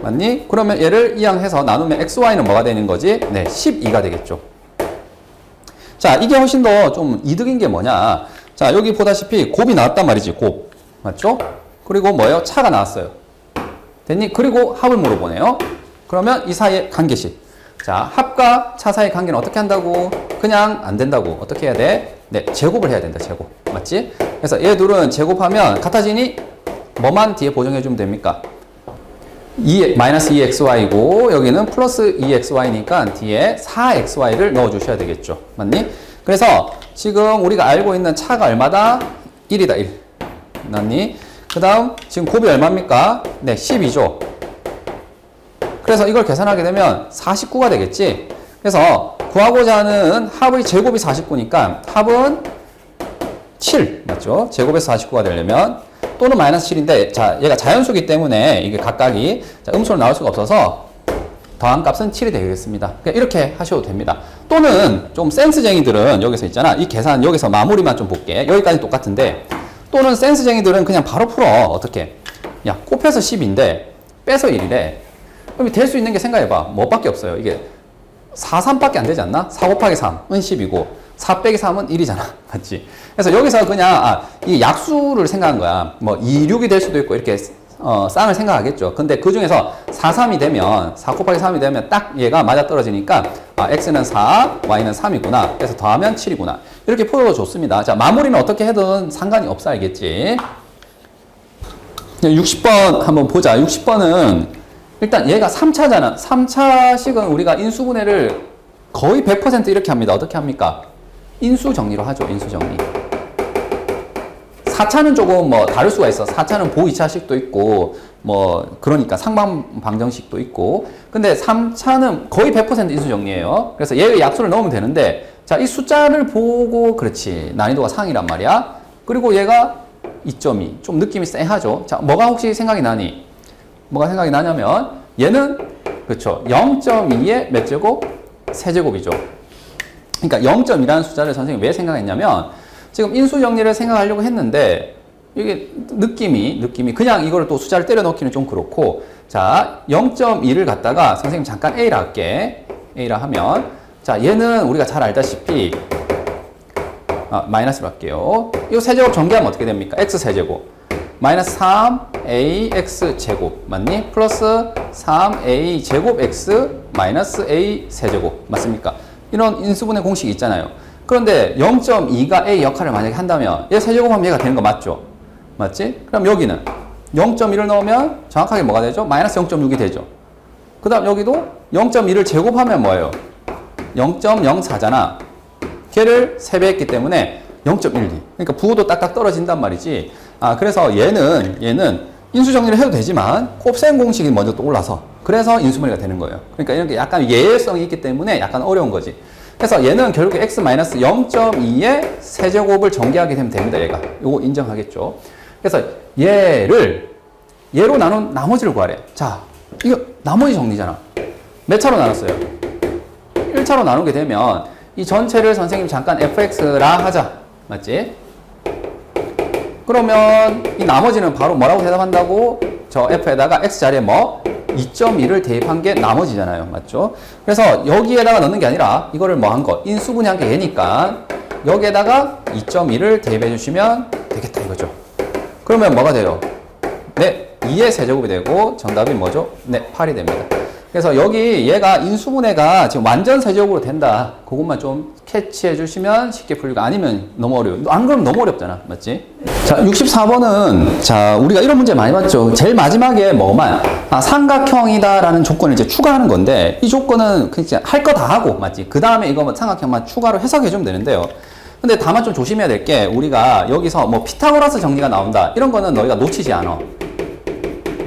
맞니? 그러면 얘를 이항해서 나누면 xy는 뭐가 되는 거지? 네, 12가 되겠죠. 자, 이게 훨씬 더 좀 이득인 게 뭐냐? 자, 여기 보다시피 곱이 나왔단 말이지, 곱. 맞죠? 그리고 뭐예요? 차가 나왔어요. 됐니? 그리고 합을 물어보네요. 그러면 이 사이의 관계식. 자, 합과 차 사이의 관계는 어떻게 한다고? 그냥 안 된다고. 어떻게 해야 돼? 네, 제곱을 해야 된다, 제곱. 맞지? 그래서 얘 둘은 제곱하면 같아지니 뭐만 뒤에 보정해주면 됩니까? 마이너스 2xy고 여기는 플러스 2xy니까 뒤에 4xy를 넣어주셔야 되겠죠. 맞니? 그래서 지금 우리가 알고 있는 차가 얼마다? 1이다, 1. 맞니? 그 다음 지금 곱이 얼마입니까? 네, 10이죠. 그래서 이걸 계산하게 되면 49가 되겠지. 그래서 구하고자 하는 합의 제곱이 49니까 합은 7. 맞죠? 제곱에서 49가 되려면 또는 마이너스 7인데, 자, 얘가 자연수기 때문에 이게 각각이 자, 음수로 나올 수가 없어서 더한 값은 7이 되겠습니다. 그러니까 이렇게 하셔도 됩니다. 또는 좀 센스쟁이들은 여기서 있잖아. 이 계산 여기서 마무리만 좀 볼게. 여기까지 똑같은데, 또는 센스쟁이들은 그냥 바로 풀어. 어떻게? 야, 곱해서 10인데 빼서 1이래. 그럼 될 수 있는 게 생각해봐. 뭐밖에 없어요. 이게 4, 3밖에 안 되지 않나? 4 곱하기 3은 10이고 4 빼기 3은 1이잖아. 맞지? 그래서 여기서 그냥 이 약수를 생각한 거야. 뭐 2, 6이 될 수도 있고 이렇게 쌍을 생각하겠죠. 근데 그 중에서 4, 3이 되면, 4 곱하기 3이 되면 딱 얘가 맞아 떨어지니까, x는 4, y는 3이구나. 그래서 더하면 7이구나. 이렇게 풀어도 좋습니다. 자, 마무리는 어떻게 해도 상관이 없어, 알겠지? 60번 한번 보자. 60번은 일단 얘가 3차잖아. 3차식은 우리가 인수분해를 거의 100% 이렇게 합니다. 어떻게 합니까? 인수 정리로 하죠. 인수 정리. 4차는 조금 뭐 다를 수가 있어. 4차는 보이차식도 있고 뭐 그러니까 상방방정식도 있고. 근데 3차는 거의 100% 인수 정리예요. 그래서 얘의 약수를 넣으면 되는데 자, 이 숫자를 보고 그렇지. 난이도가 상이란 말이야. 그리고 얘가 2.2. 좀 느낌이 쎄하죠. 자, 뭐가 혹시 생각이 나니? 뭐가 생각이 나냐면 얘는 그렇죠. 0.2의 몇 제곱? 세제곱이죠. 그러니까 0.2라는 숫자를 선생님이 왜 생각했냐면 지금 인수 정리를 생각하려고 했는데 이게 느낌이 그냥 이거를 또 숫자를 때려 넣기는 좀 그렇고 자 0.2를 갖다가 선생님 잠깐 A라 할게. A라 하면 자 얘는 우리가 잘 알다시피 마이너스로 할게요. 이 세제곱 전개하면 어떻게 됩니까? x 세제곱 마이너스 3ax 제곱 맞니? 플러스 3a 제곱 x 마이너스 a 세제곱 맞습니까? 이런 인수분해 공식이 있잖아요. 그런데 0.2가 a 역할을 만약에 한다면 얘 세제곱하면 얘가 되는 거 맞죠? 맞지? 그럼 여기는 0.1을 넣으면 정확하게 뭐가 되죠? 마이너스 0.6이 되죠. 그 다음 여기도 0.2를 제곱하면 뭐예요? 0.04잖아. 걔를 3배 했기 때문에 0.12. 그러니까 부호도 딱딱 떨어진단 말이지. 그래서 얘는 인수 정리를 해도 되지만 곱셈 공식이 먼저 또 올라서 그래서 인수분해가 되는 거예요. 그러니까 이런 게 약간 예외성이 있기 때문에 약간 어려운 거지. 그래서 얘는 결국에 x-0.2의 세제곱을 전개하게 되면 됩니다. 얘가. 요거 인정하겠죠. 그래서 얘로 나눈 나머지를 구하래. 자, 이거 나머지 정리잖아. 몇 차로 나눴어요? 1차로 나누게 되면 이 전체를 선생님 잠깐 fx라 하자. 맞지? 그러면 이 나머지는 바로 뭐라고 대답한다고? 저 f에다가 x 자리에 뭐? 2.2를 대입한 게 나머지잖아요. 맞죠? 그래서 여기에다가 넣는 게 아니라 이거를 뭐 한 거? 인수분해한 게 얘니까 여기에다가 2.2를 대입해 주시면 되겠다 이거죠. 그러면 뭐가 돼요? 네, 2의 세제곱이 되고 정답이 뭐죠? 네, 8이 됩니다. 그래서 여기 얘가 인수분해가 지금 완전 세제곱으로 된다. 그것만 좀 캐치해 주시면 쉽게 풀리고 아니면 너무 어려워요. 안 그러면 너무 어렵잖아. 맞지? 자, 64번은 자, 우리가 이런 문제 많이 봤죠. 제일 마지막에 뭐만 삼각형이다라는 조건을 이제 추가하는 건데 이 조건은 그냥 할 거 다 하고 맞지? 그 다음에 이거 뭐 삼각형만 추가로 해석해 주면 되는데요. 근데 다만 좀 조심해야 될 게 우리가 여기서 뭐 피타고라스 정리가 나온다. 이런 거는 너희가 놓치지 않아.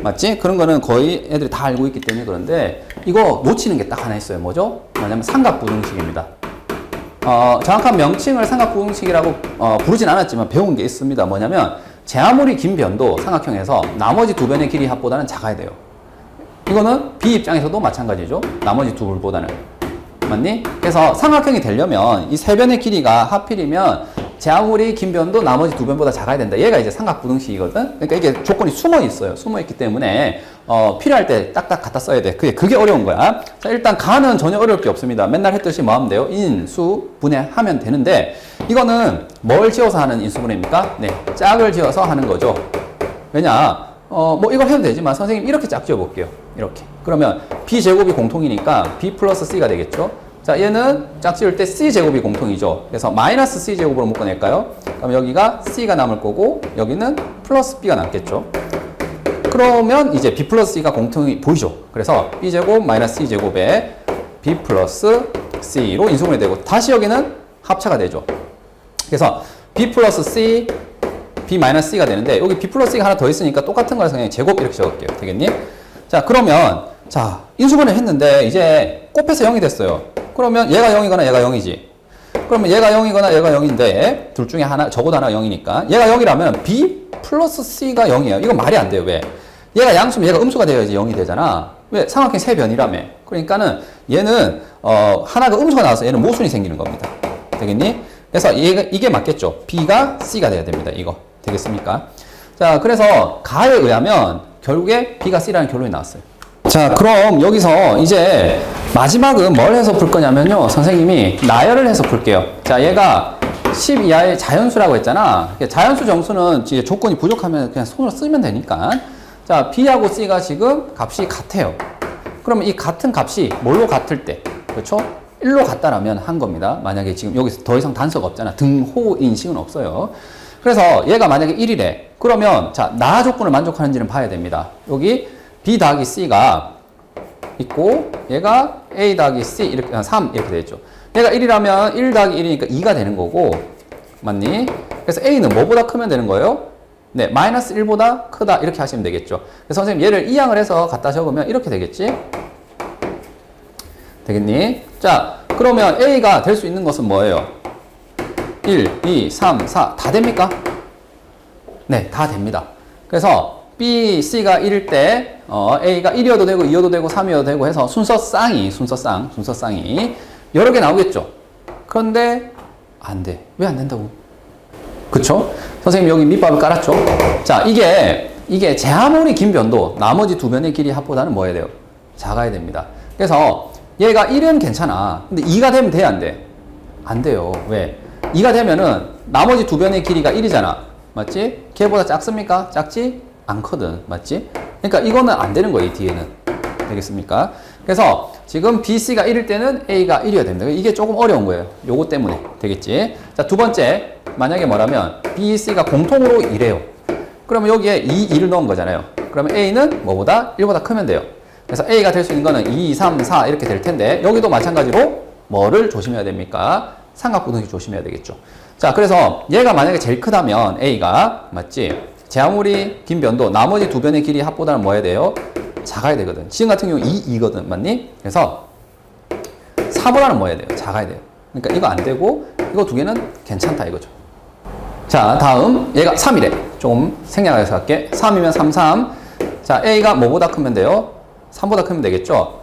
맞지? 그런 거는 거의 애들이 다 알고 있기 때문에 그런데 이거 놓치는 게 딱 하나 있어요. 뭐죠? 뭐냐면 삼각부등식입니다. 정확한 명칭을 삼각부등식이라고 부르진 않았지만 배운 게 있습니다. 뭐냐면 제 아무리 긴 변도 삼각형에서 나머지 두 변의 길이 합보다는 작아야 돼요. 이거는 B 입장에서도 마찬가지죠. 나머지 두 불보다는. 맞니? 그래서 삼각형이 되려면 이 세 변의 길이가 하필이면 제 아무리 긴 변도 나머지 두 변보다 작아야 된다. 얘가 이제 삼각부등식이거든. 그러니까 이게 조건이 숨어 있어요. 숨어 있기 때문에 필요할 때 딱딱 갖다 써야 돼. 그게 어려운 거야. 자, 일단 가는 전혀 어려울 게 없습니다. 맨날 했듯이 뭐 하면 돼요? 인수분해하면 되는데 이거는 뭘 지어서 하는 인수분해입니까? 네, 짝을 지어서 하는 거죠. 왜냐? 뭐 이걸 해도 되지만 선생님 이렇게 짝 지어볼게요. 이렇게. 그러면 B제곱이 공통이니까 B 플러스 C가 되겠죠. 자, 얘는 짝 지을 때 C제곱이 공통이죠. 그래서 마이너스 C제곱으로 묶어낼까요? 그럼 여기가 C가 남을 거고 여기는 플러스 B가 남겠죠. 그러면 이제 B 플러스 C가 공통이 보이죠. 그래서 B제곱 마이너스 C제곱에 B 플러스 C로 인수분해 되고 다시 여기는 합차가 되죠. 그래서 B 플러스 C B 마이너스 C가 되는데 여기 B 플러스 C가 하나 더 있으니까 똑같은 거라서 그냥 제곱 이렇게 적을게요. 되겠니? 자, 그러면 자, 인수분해 했는데 이제 곱해서 0이 됐어요. 그러면 얘가 0이거나 얘가 0이지. 그러면 얘가 0이거나 얘가 0인데 둘 중에 하나, 적어도 하나가 0이니까 얘가 0이라면 B 플러스 C가 0이에요. 이건 말이 안 돼요. 왜? 얘가 양수면 얘가 음수가 되어야지 0이 되잖아. 왜? 삼각형 세 변이라며. 그러니까는 얘는 하나가 음수가 나와서 얘는 모순이 생기는 겁니다. 되겠니? 그래서 이게 맞겠죠. B가 C가 돼야 됩니다. 이거. 되겠습니까? 자, 그래서 가에 의하면 결국에 B가 C라는 결론이 나왔어요. 자, 그럼 여기서 이제 마지막은 뭘 해서 풀 거냐면요. 선생님이 나열을 해서 풀게요. 자, 얘가 10 이하의 자연수라고 했잖아. 자연수 정수는 이제 조건이 부족하면 그냥 손으로 쓰면 되니까. 자, B하고 C가 지금 값이 같아요. 그러면 이 같은 값이 뭘로 같을 때, 그렇죠? 1로 같다라면 한 겁니다. 만약에 지금 여기서 더 이상 단서가 없잖아. 등호 인식은 없어요. 그래서 얘가 만약에 1이래. 그러면 자, 나 조건을 만족하는지는 봐야 됩니다. 여기 B 더하기 C가 있고 얘가 A 더하기 C 이렇게 3 이렇게 되겠죠. 얘가 1이라면 1 더하기 1이니까 2가 되는 거고 맞니? 그래서 A는 뭐보다 크면 되는 거예요? 네, 마이너스 1보다 크다 이렇게 하시면 되겠죠. 그래서 선생님 얘를 이항을 해서 갖다 적으면 이렇게 되겠지? 되겠니? 자, 그러면 A가 될 수 있는 것은 뭐예요? 1, 2, 3, 4 다 됩니까? 네, 다 됩니다. 그래서 B, C가 1일 때 A가 1이어도 되고 2여도 되고 3이어도 되고 해서 순서쌍이 여러 개 나오겠죠. 그런데 안 돼. 왜 안 된다고? 그쵸? 선생님 여기 밑밥을 깔았죠? 자, 이게 제 아무리 긴 변도 나머지 두 변의 길이 합보다는 뭐 해야 돼요? 작아야 됩니다. 그래서 얘가 1은 괜찮아. 근데 2가 되면 돼, 안 돼? 안 돼요. 왜? 2가 되면은 나머지 두 변의 길이가 1이잖아. 맞지? 걔보다 작습니까? 작지 않거든. 맞지? 그러니까 이거는 안 되는 거예요, 이 뒤에는. 되겠습니까? 그래서 지금 B, C가 1일 때는 A가 1이어야 됩니다. 이게 조금 어려운 거예요. 요거 때문에. 되겠지? 자, 두 번째. 만약에 뭐라면 B, C가 공통으로 2래요. 그러면 여기에 2를 넣은 거잖아요. 그러면 A는 뭐보다? 1보다 크면 돼요. 그래서 A가 될 수 있는 거는 2, 3, 4 이렇게 될 텐데 여기도 마찬가지로 뭐를 조심해야 됩니까? 삼각부등식 조심해야 되겠죠. 자, 그래서 얘가 만약에 제일 크다면 A가 맞지? 제 아무리 긴 변도 나머지 두 변의 길이 합보다는 뭐 해야 돼요? 작아야 되거든. 지금 같은 경우 2거든. 맞니? 그래서 4보다는 뭐 해야 돼요? 작아야 돼요. 그러니까 이거 안 되고 이거 두 개는 괜찮다 이거죠. 자, 다음 얘가 3이래. 좀 생략해서 할게. 3이면 3, 3. 자, A가 뭐보다 크면 돼요? 3보다 크면 되겠죠?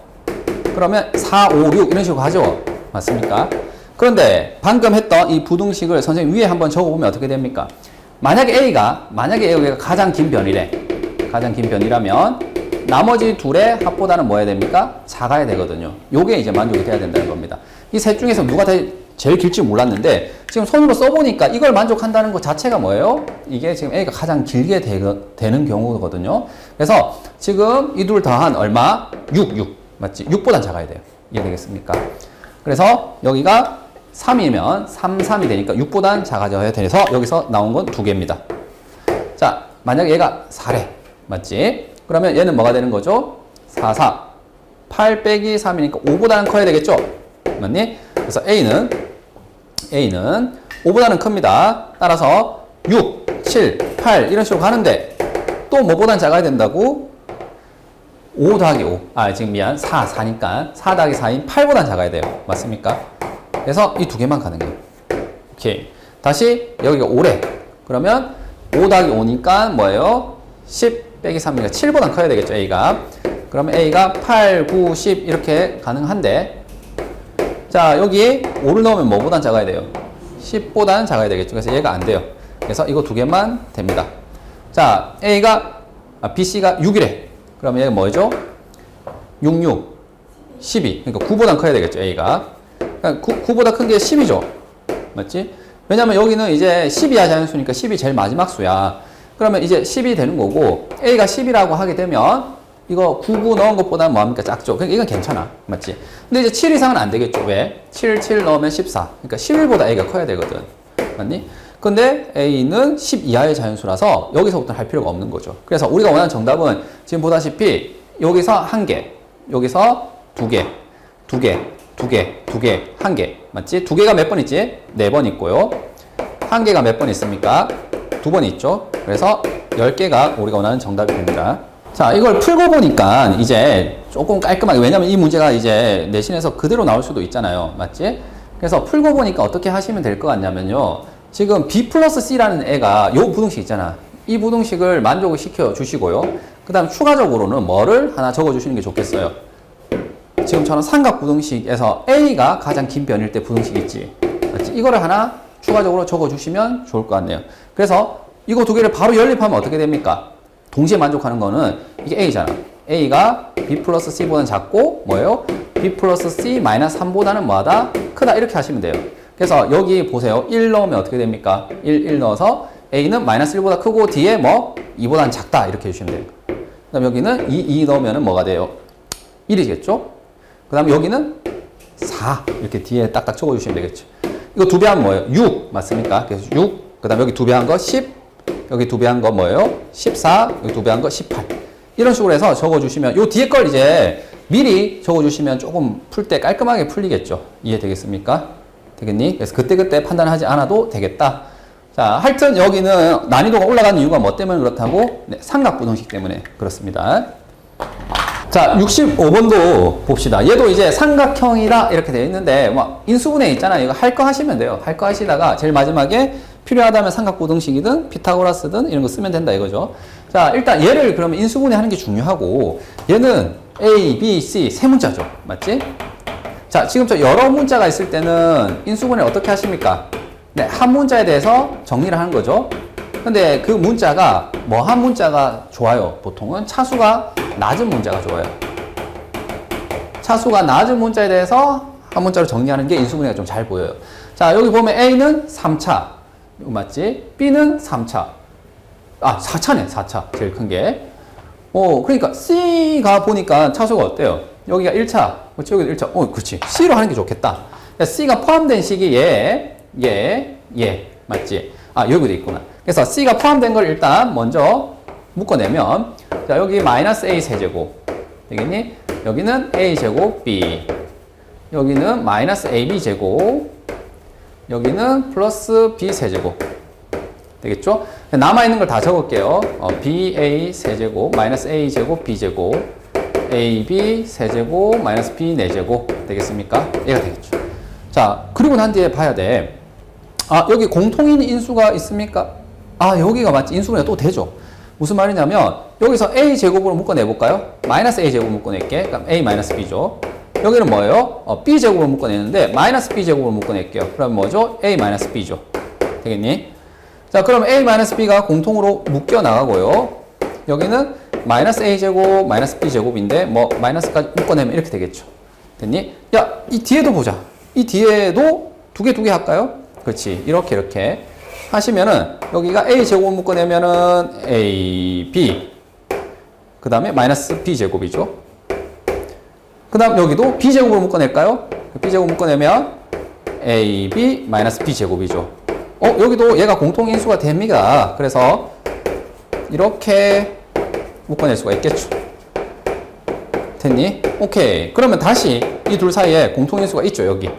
그러면 4, 5, 6 이런 식으로 가죠? 맞습니까? 그런데 방금 했던 이 부등식을 선생님 위에 한번 적어보면 어떻게 됩니까? 만약에 A가 가장 긴 변이래. 가장 긴 변이라면 나머지 둘의 합보다는 뭐 해야 됩니까? 작아야 되거든요. 요게 이제 만족이 돼야 된다는 겁니다. 이 셋 중에서 누가 제일 길지 몰랐는데 지금 손으로 써보니까 이걸 만족한다는 것 자체가 뭐예요? 이게 지금 A가 가장 길게 되는 경우거든요. 그래서 지금 이 둘 더한 얼마? 6 맞지? 6보단 작아야 돼요. 이해되겠습니까? 그래서 여기가 3이면 3, 3이 되니까 6보단 작아져야 돼서 여기서 나온 건 2개입니다. 자, 만약에 얘가 4래. 맞지? 그러면 얘는 뭐가 되는 거죠? 4, 4. 8 빼기 3이니까 5보다는 커야 되겠죠? 맞니? 그래서 A는 5보다는 큽니다. 따라서 6, 7, 8 이런 식으로 가는데 또 뭐보단 작아야 된다고? 5 더하기 5. 지금 미안. 4니까 4 더하기 4인 8보단 작아야 돼요. 맞습니까? 그래서 이 두 개만 가능해요. 오케이. 다시 여기가 5래. 그러면 5 더하기 5니까 뭐예요? 10 빼기 3이니까 7보단 커야 되겠죠, A가. 그러면 A가 8, 9, 10 이렇게 가능한데 자, 여기 5를 넣으면 뭐보단 작아야 돼요? 10보단 작아야 되겠죠. 그래서 얘가 안 돼요. 그래서 이거 두 개만 됩니다. 자, BC가 6이래. 그러면 얘가 뭐죠? 6, 6, 12. 그러니까 9보단 커야 되겠죠, A가. 그러니까 9보다 큰 게 10이죠. 맞지? 왜냐면 여기는 이제 12야 자연수니까 10이 제일 마지막 수야. 그러면 이제 10이 되는 거고, A가 10이라고 하게 되면, 이거 9, 9 넣은 것보다는 뭐합니까? 작죠. 그러니까 이건 괜찮아. 맞지? 근데 이제 7 이상은 안 되겠죠. 왜? 7, 7 넣으면 14. 그러니까 11보다 A가 커야 되거든. 맞니? 근데 A는 10 이하의 자연수라서 여기서부터 할 필요가 없는 거죠. 그래서 우리가 원하는 정답은 지금 보다시피 여기서 1개, 여기서 2개, 2개, 2개, 2개, 1개. 맞지? 2개가 몇 번 있지? 4번 있고요. 1개가 몇 번 있습니까? 2번 있죠. 그래서 10개가 우리가 원하는 정답이 됩니다. 자, 이걸 풀고 보니까 이제 조금 깔끔하게, 왜냐면 이 문제가 이제 내신에서 그대로 나올 수도 있잖아요. 맞지? 그래서 풀고 보니까 어떻게 하시면 될 것 같냐면요. 지금 B 플러스 C라는 애가 요 부등식 있잖아. 이 부등식을 만족을 시켜 주시고요. 그 다음 추가적으로는 뭐를 하나 적어 주시는 게 좋겠어요. 지금처럼 삼각 부등식에서 A가 가장 긴 변일 때 부등식 있지. 맞지? 이거를 하나 추가적으로 적어 주시면 좋을 것 같네요. 그래서 이거 두 개를 바로 연립하면 어떻게 됩니까? 동시에 만족하는 거는 이게 A잖아. A가 B 플러스 C보다는 작고 뭐예요? B 플러스 C 마이너스 3보다는 뭐하다? 크다. 이렇게 하시면 돼요. 그래서 여기 보세요. 1 넣으면 어떻게 됩니까? 1 넣어서 A는 마이너스 1보다 크고 뒤에 뭐 2보다는 작다. 이렇게 해주시면 돼요. 그 다음 여기는 2 넣으면 뭐가 돼요? 1이겠죠? 그 다음 여기는 4 이렇게 뒤에 딱딱 적어주시면 되겠죠. 이거 2배 하면 뭐예요? 6 맞습니까? 그래서 6, 그 다음 여기 2배 한 거 10, 여기 2배 한 거 뭐예요? 14, 여기 2배 한 거 18. 이런 식으로 해서 적어주시면 요 뒤에 걸 이제 미리 적어주시면 조금 풀 때 깔끔하게 풀리겠죠. 이해되겠습니까? 되겠니? 그래서 그때그때 판단하지 않아도 되겠다. 자, 하여튼 여기는 난이도가 올라가는 이유가 뭐 때문에 그렇다고? 네, 삼각부등식 때문에 그렇습니다. 자, 65번도 봅시다. 얘도 이제 삼각형이다 이렇게 되어 있는데 뭐 인수분해 있잖아요. 이거 할 거 하시면 돼요. 할 거 하시다가 제일 마지막에 필요하다면 삼각부등식이든 피타고라스든 이런 거 쓰면 된다 이거죠. 자, 일단 얘를 그러면 인수분해 하는 게 중요하고 얘는 A, B, C 세 문자죠. 맞지? 자, 지금 저 여러 문자가 있을 때는 인수분해 어떻게 하십니까? 네, 한 문자에 대해서 정리를 하는 거죠. 근데 그 문자가 뭐 한 문자가 좋아요. 보통은 차수가 낮은 문자가 좋아요. 차수가 낮은 문자에 대해서 한 문자로 정리하는 게 인수분해가 좀 잘 보여요. 자, 여기 보면 A는 3차. 이거 맞지? B는 3차. 아, 4차네. 4차. 제일 큰 게. 그러니까 C가 보니까 차수가 어때요? 여기가 1차. 그렇지? 여기도 1차. 그렇지. C로 하는 게 좋겠다. C가 포함된 식이 얘. 맞지? 아, 여기도 있구나. 그래서 C가 포함된 걸 일단 먼저 묶어내면, 자, 여기 마이너스 A 세제곱. 되겠니? 여기는 A 제곱 B. 여기는 마이너스 AB 제곱. 여기는 플러스 B 세제곱. 되겠죠? 남아있는 걸 다 적을게요. BA 세제곱, 마이너스 A 제곱, B 제곱, AB 세제곱, 마이너스 B 4제곱. 되겠습니까? 얘가 되겠죠. 자, 그리고 난 뒤에 봐야 돼. 아, 여기 공통인 인수가 있습니까? 아, 여기가 맞지. 인수분해가 또 되죠. 무슨 말이냐면, 여기서 A 제곱으로 묶어내볼까요? 마이너스 A 제곱 묶어낼게. 그럼 A 마이너스 B죠. 여기는 뭐예요? B 제곱으로 묶어내는데, 마이너스 B 제곱으로 묶어낼게요. 그럼 뭐죠? A 마이너스 B죠. 되겠니? 자, 그럼 A 마이너스 B가 공통으로 묶여 나가고요. 여기는 마이너스 A 제곱, 마이너스 B 제곱인데, 뭐, 마이너스까지 묶어내면 이렇게 되겠죠. 됐니? 야, 이 뒤에도 보자. 이 뒤에도 두 개 할까요? 그렇지. 이렇게 하시면은 여기가 A 제곱 묶어내면은 A, B 그 다음에 마이너스 B 제곱이죠. 그 다음 여기도 B 제곱으로 묶어낼까요? B 제곱 묶어내면 A, B 마이너스 B 제곱이죠. 여기도 얘가 공통인수가 됩니다. 그래서 이렇게 묶어낼 수가 있겠죠. 됐니? 오케이. 그러면 다시 이 둘 사이에 공통인수가 있죠. 여기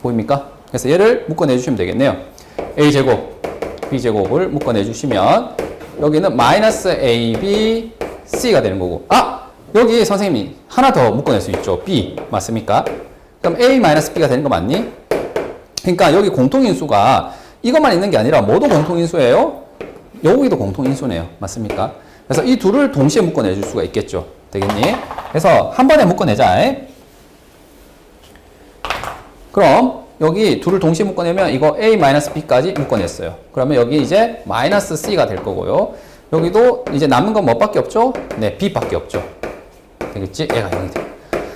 보입니까? 그래서 얘를 묶어내주시면 되겠네요. A제곱, B제곱을 묶어내주시면 여기는 마이너스 AB, C가 되는 거고, 아! 여기 선생님이 하나 더 묶어낼 수 있죠. B, 맞습니까? 그럼 A 마이너스 B가 되는 거 맞니? 그러니까 여기 공통인수가 이것만 있는 게 아니라 뭐도 공통인수예요? 여기도 공통인수네요. 맞습니까? 그래서 이 둘을 동시에 묶어내줄 수가 있겠죠. 되겠니? 그래서 한 번에 묶어내자. 그럼 여기 둘을 동시에 묶어내면 이거 A-B까지 묶어냈어요. 그러면 여기 이제 마이너스 C가 될 거고요. 여기도 이제 남은 건 뭐밖에 없죠? 네, B밖에 없죠. 되겠지? 얘가 0이 돼요.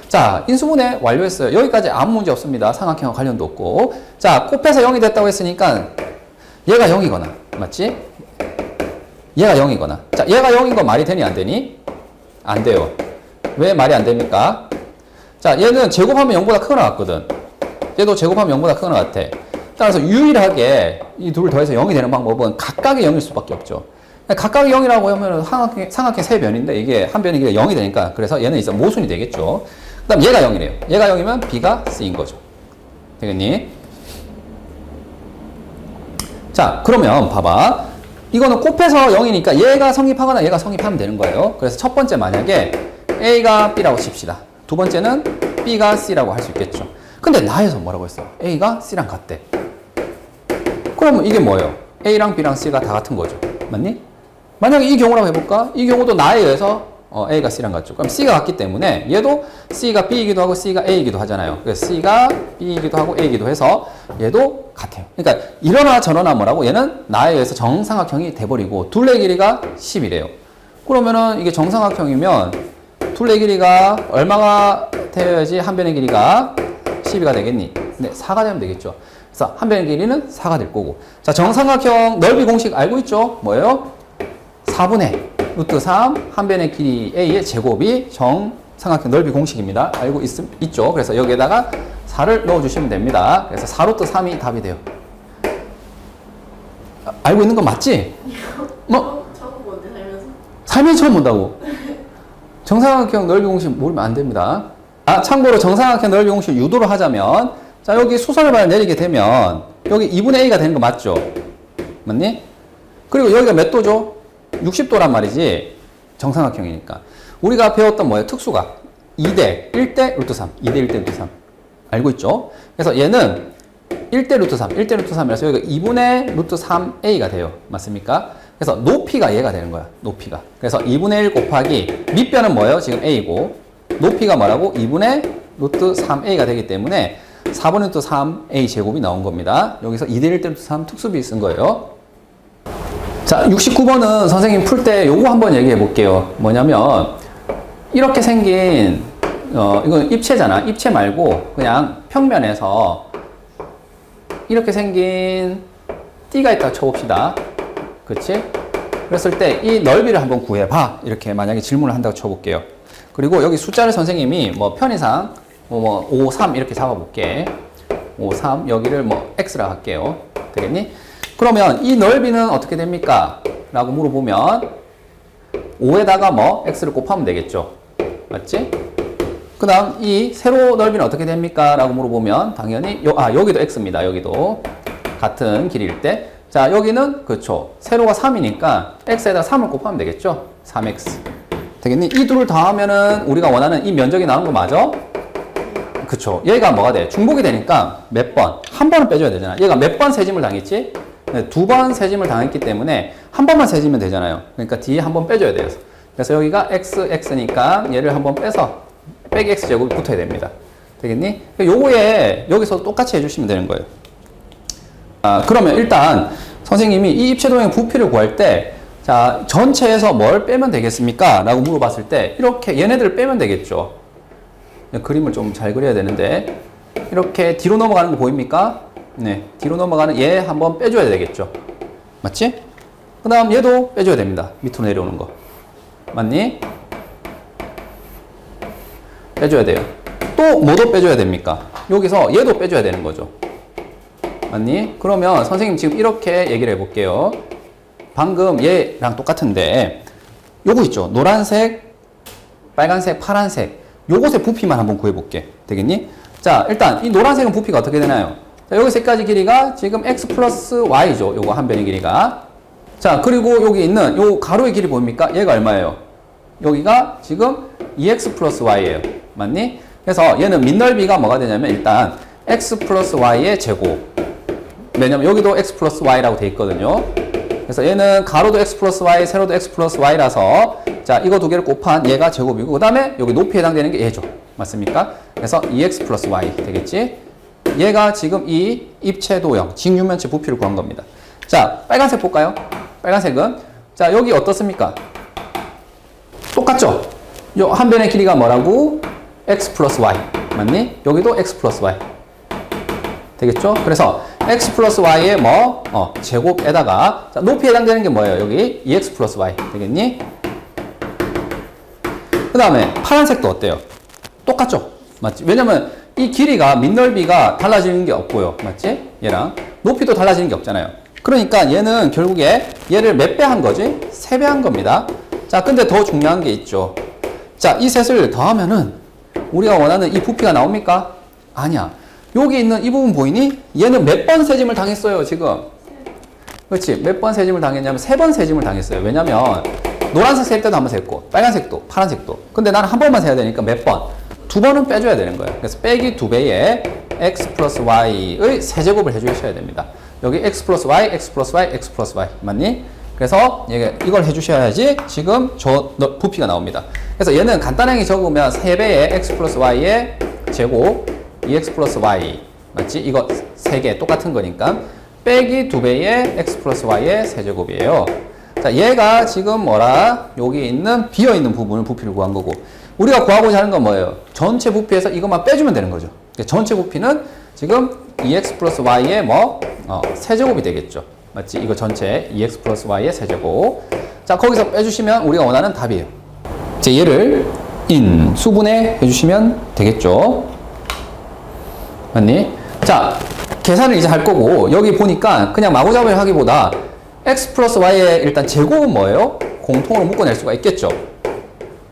자, 인수분해 완료했어요. 여기까지 아무 문제 없습니다. 삼각형과 관련도 없고. 자, 곱해서 0이 됐다고 했으니까 얘가 0이거나, 맞지? 얘가 0이거나. 자, 얘가 0인 거 말이 되니 안 되니? 안 돼요. 왜 말이 안 됩니까? 자, 얘는 제곱하면 0보다 크거나 같거든. 얘도 제곱하면 0보다 크거나 같아. 따라서 유일하게 이 둘을 더해서 0이 되는 방법은 각각이 0일 수밖에 없죠. 각각이 0이라고 하면 삼각형 세 변인데 이게 한 변이 0이 되니까 그래서 얘는 이제 모순이 되겠죠. 그 다음 얘가 0이래요. 얘가 0이면 B가 C인 거죠. 되겠니? 자, 그러면 봐봐. 이거는 곱해서 0이니까 얘가 성립하거나 얘가 성립하면 되는 거예요. 그래서 첫 번째 만약에 A가 B라고 칩시다. 두 번째는 B가 C라고 할 수 있겠죠. 근데 나에서 뭐라고 했어? A가 C랑 같대. 그러면 이게 뭐예요? A랑 B랑 C가 다 같은 거죠. 맞니? 만약에 이 경우라고 해볼까? 이 경우도 나에 의해서 A가 C랑 같죠. 그럼 C가 같기 때문에 얘도 C가 B이기도 하고 C가 A이기도 하잖아요. 그래서 C가 B이기도 하고 A이기도 해서 얘도 같아요. 그러니까 이러나 저러나 뭐라고? 얘는 나에 의해서 정삼각형이 돼버리고 둘의 길이가 10이래요. 그러면은 이게 정삼각형이면 둘의 길이가 얼마가 되어야지 한 변의 길이가 12가 되겠니? 네, 4가 되면 되겠죠. 그래서 한 변의 길이는 4가 될 거고. 자, 정삼각형 넓이 공식 알고 있죠? 뭐예요? 4분의 루트 3 한 변의 길이 a의 제곱이 정삼각형 넓이 공식입니다. 알고 있죠? 그래서 여기에다가 4를 넣어주시면 됩니다. 그래서 4 루트 3이 답이 돼요. 알고 있는 거 맞지? 뭐? 처음 본데 살면서. 살면서 처음 본다고? 정삼각형 넓이 공식 모르면 안 됩니다. 아, 참고로 정삼각형 넓이 공식 유도로 하자면, 자, 여기 수선을 내리게 되면, 여기 2분의 a가 되는 거 맞죠? 맞니? 그리고 여기가 몇 도죠? 60도란 말이지. 정삼각형이니까. 우리가 배웠던 뭐예요? 특수각. 2대 1대 루트 3. 2대 1대 루트 3. 알고 있죠? 그래서 얘는 1대 루트 3. 1대 루트 3이라서 여기가 2분의 루트 3a가 돼요. 맞습니까? 그래서 높이가 얘가 되는 거야. 높이가. 그래서 2분의 1 곱하기 밑변은 뭐예요? 지금 a고 높이가 뭐라고? 2분의 루트 3a가 되기 때문에 4분의 루트 3a 제곱이 나온 겁니다. 여기서 2대 1대 루트 3 특수비 쓴 거예요. 자, 69번은 선생님 풀 때 요거 한번 얘기해 볼게요. 뭐냐면 이렇게 생긴 이건 입체잖아. 입체 말고 그냥 평면에서 이렇게 생긴 띠가 있다고 쳐봅시다. 그치? 그랬을 때 이 넓이를 한번 구해봐. 이렇게 만약에 질문을 한다고 쳐볼게요. 그리고 여기 숫자를 선생님이 뭐 편의상 5, 3 이렇게 잡아볼게. 5, 3 여기를 뭐 x라 할게요. 되겠니? 그러면 이 넓이는 어떻게 됩니까? 라고 물어보면 5에다가 뭐 x를 곱하면 되겠죠. 맞지? 그 다음 이 세로 넓이는 어떻게 됩니까? 라고 물어보면 당연히 여기도 x입니다. 여기도 같은 길이일 때. 자, 여기는 그렇죠. 세로가 3이니까 x에다 3을 곱하면 되겠죠. 3x. 되겠니? 이 둘을 더하면은 우리가 원하는 이 면적이 나오는 거 맞아? 그쵸. 얘가 뭐가 돼? 중복이 되니까 몇 번? 한 번은 빼줘야 되잖아. 얘가 몇 번 세짐을 당했지? 네, 2번 세짐을 당했기 때문에 한 번만 세지면 되잖아요. 그러니까 뒤에 한 번 빼줘야 돼요. 그래서 여기가 x니까 얘를 한 번 빼서 빼기 x제곱이 붙어야 됩니다. 되겠니? 요거에 여기서 똑같이 해주시면 되는 거예요. 그러면 일단 선생님이 이 입체도형의 부피를 구할 때 자, 전체에서 뭘 빼면 되겠습니까? 라고 물어봤을 때 이렇게 얘네들을 빼면 되겠죠. 그림을 좀 잘 그려야 되는데 이렇게 뒤로 넘어가는 거 보입니까? 네, 뒤로 넘어가는 얘 한번 빼줘야 되겠죠. 맞지? 그 다음 얘도 빼줘야 됩니다. 밑으로 내려오는 거. 맞니? 빼줘야 돼요. 또 뭐도 빼줘야 됩니까? 여기서 얘도 빼줘야 되는 거죠. 맞니? 그러면 선생님 지금 이렇게 얘기를 해볼게요. 방금 얘랑 똑같은데 요거 있죠? 노란색, 빨간색, 파란색 요것의 부피만 한번 구해볼게. 되겠니? 자, 일단 이 노란색은 부피가 어떻게 되나요? 자, 여기 세 가지 길이가 지금 x 플러스 y죠. 요거 한 변의 길이가. 자, 그리고 여기 있는 요 가로의 길이 보입니까? 얘가 얼마예요? 여기가 지금 2x 플러스 y예요. 맞니? 그래서 얘는 밑넓이가 뭐가 되냐면 일단 x 플러스 y의 제곱. 왜냐면 여기도 x 플러스 y라고 돼 있거든요. 그래서 얘는 가로도 x 플러스 y, 세로도 x 플러스 y라서 자, 이거 두 개를 곱한 얘가 제곱이고 그 다음에 여기 높이에 해당되는 게 얘죠. 맞습니까? 그래서 2x 플러스 y 되겠지? 얘가 지금 이 입체도형, 직육면체 부피를 구한 겁니다. 자, 빨간색 볼까요? 빨간색은 자, 여기 어떻습니까? 똑같죠? 요 한 변의 길이가 뭐라고? x 플러스 y. 맞니? 여기도 x 플러스 y. 되겠죠? 그래서 x 플러스 y의 뭐? 제곱에다가 자, 높이에 해당되는 게 뭐예요? 여기 2x 플러스 y. 되겠니? 그 다음에 파란색도 어때요? 똑같죠? 맞지? 왜냐면 이 길이가 밑넓이가 달라지는 게 없고요. 맞지? 얘랑 높이도 달라지는 게 없잖아요. 그러니까 얘는 결국에 얘를 몇 배 한 거지? 3배 한 겁니다. 자, 근데 더 중요한 게 있죠. 자, 이 셋을 더하면은 우리가 원하는 이 부피가 나옵니까? 아니야. 여기 있는 이 부분 보이니? 얘는 몇 번 세짐을 당했어요, 지금? 그렇지? 몇 번 세짐을 당했냐면 3번 세짐을 당했어요. 왜냐면 노란색 셀 때도 한 번 셌고 빨간색도 파란색도. 근데 나는 한 번만 세야 되니까 몇 번? 2번은 빼줘야 되는 거예요. 그래서 빼기 2배의 x 플러스 y의 세제곱을 해주셔야 됩니다. 여기 x 플러스 y, x 플러스 y, x 플러스 y. 맞니? 그래서 이걸 해주셔야지 지금 저 부피가 나옵니다. 그래서 얘는 간단하게 적으면 3배의 x 플러스 y의 제곱 2x 플러스 y. 맞지? 이거 3개 똑같은 거니까 빼기 2배의 x 플러스 y의 세제곱이에요. 자, 얘가 지금 뭐라? 여기 있는 비어있는 부분을 부피를 구한 거고 우리가 구하고자 하는 건 뭐예요? 전체 부피에서 이것만 빼주면 되는 거죠. 전체 부피는 지금 2x 플러스 y의 세제곱이 되겠죠. 맞지? 이거 전체 2x 플러스 y의 세제곱. 자, 거기서 빼주시면 우리가 원하는 답이에요. 이제 얘를 인수분해 해주시면 되겠죠? 맞니? 자, 계산을 이제 할 거고, 여기 보니까 그냥 마구잡이 하기보다 x 플러스 y의 일단 제곱은 뭐예요? 공통으로 묶어낼 수가 있겠죠?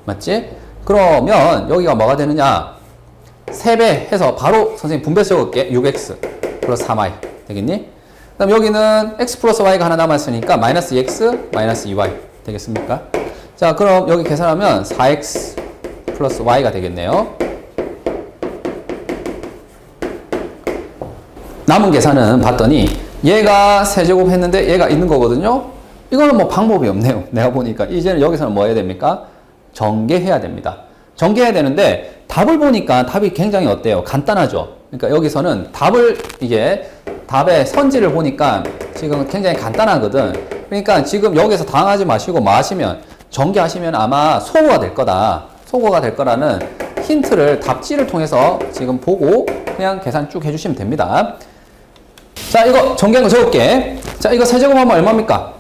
맞지? 그러면 여기가 뭐가 되느냐? 3배 해서 바로 선생님 분배해서 적을게. 6x 플러스 3y 되겠니? 그 다음 여기는 x 플러스 y가 하나 남았으니까 마이너스 2x 마이너스 2y 되겠습니까? 자, 그럼 여기 계산하면 4x 플러스 y가 되겠네요. 남은 계산은 봤더니 얘가 세제곱 했는데 얘가 있는 거거든요. 이거는 뭐 방법이 없네요. 내가 보니까 이제는 여기서는 뭐 해야 됩니까? 전개해야 됩니다. 전개해야 되는데 답을 보니까 답이 굉장히 어때요? 간단하죠. 그러니까 여기서는 이게 답의 선지를 보니까 지금 굉장히 간단하거든. 그러니까 지금 여기서 당하지 마시고 뭐 하시면 전개하시면 아마 소거가 될 거다. 소거가 될 거라는 힌트를 답지를 통해서 지금 보고 그냥 계산 쭉 해주시면 됩니다. 자, 이거 전개한 거 적을게. 자, 이거 세제곱하면 얼마입니까?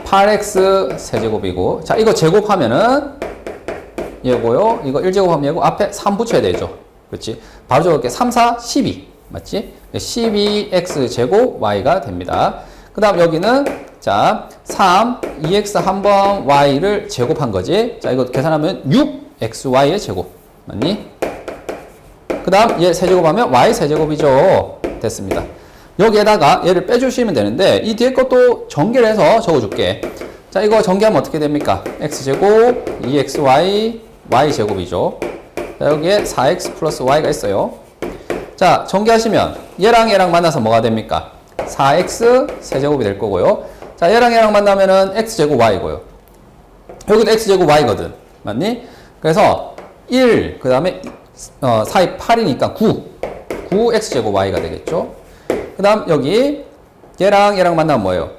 8x 세제곱이고, 자, 이거 제곱하면은 얘고요. 이거 1제곱하면 얘고, 앞에 3 붙여야 되죠. 그렇지? 바로 적을게. 3, 4, 12. 맞지? 12x 제곱 y가 됩니다. 그 다음 여기는, 자, 3, 2x 한 번 y를 제곱한 거지. 자, 이거 계산하면 6xy의 제곱. 맞니? 그 다음 얘 세제곱하면 y 세제곱이죠. 됐습니다. 여기에다가 얘를 빼주시면 되는데 이 뒤에 것도 전개를 해서 적어줄게. 자, 이거 전개하면 어떻게 됩니까? x제곱 2xy y제곱이죠. 자, 여기에 4x 플러스 y가 있어요. 자, 전개하시면 얘랑 얘랑 만나서 뭐가 됩니까? 4x 세제곱이 될 거고요. 자, 얘랑 얘랑 만나면은 x제곱 y고요. 여기도 x제곱 y거든. 맞니? 그래서 1, 그 다음에 4이 8이니까 9x제곱 y가 되겠죠. 그 다음 여기 얘랑 얘랑 만나면 뭐예요?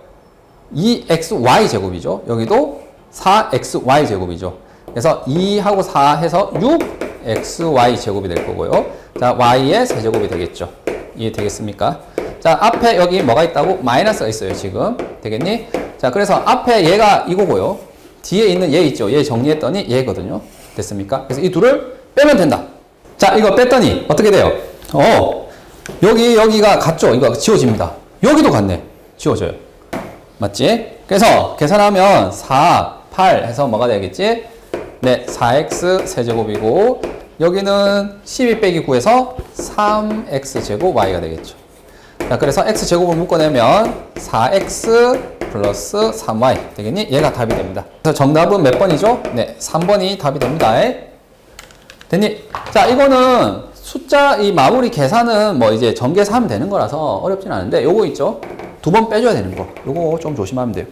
2xy 제곱이죠. 여기도 4xy 제곱이죠. 그래서 2하고 4 해서 6xy 제곱이 될 거고요. 자, y의 세제곱이 되겠죠. 이해되겠습니까? 자, 앞에 여기 뭐가 있다고? 마이너스가 있어요, 지금. 되겠니? 자, 그래서 앞에 얘가 이거고요. 뒤에 있는 얘 있죠. 얘 정리했더니 얘거든요. 됐습니까? 그래서 이 둘을 빼면 된다. 자, 이거 뺐더니 어떻게 돼요? 여기가 같죠? 이거 지워집니다. 여기도 같네. 지워져요. 맞지? 그래서 계산하면 4, 8 해서 뭐가 되겠지? 네, 4x 세제곱이고 여기는 12 빼기 9에서 3x 제곱 y가 되겠죠. 자, 그래서 x 제곱을 묶어내면 4x 플러스 3y 되겠니? 얘가 답이 됩니다. 그래서 정답은 몇 번이죠? 네, 3번이 답이 됩니다. 됐니? 자, 이거는 숫자 이 마무리 계산은 뭐 이제 전개해서 하면 되는 거라서 어렵진 않은데 요거 있죠? 2번 빼줘야 되는 거. 요거 좀 조심하면 돼요.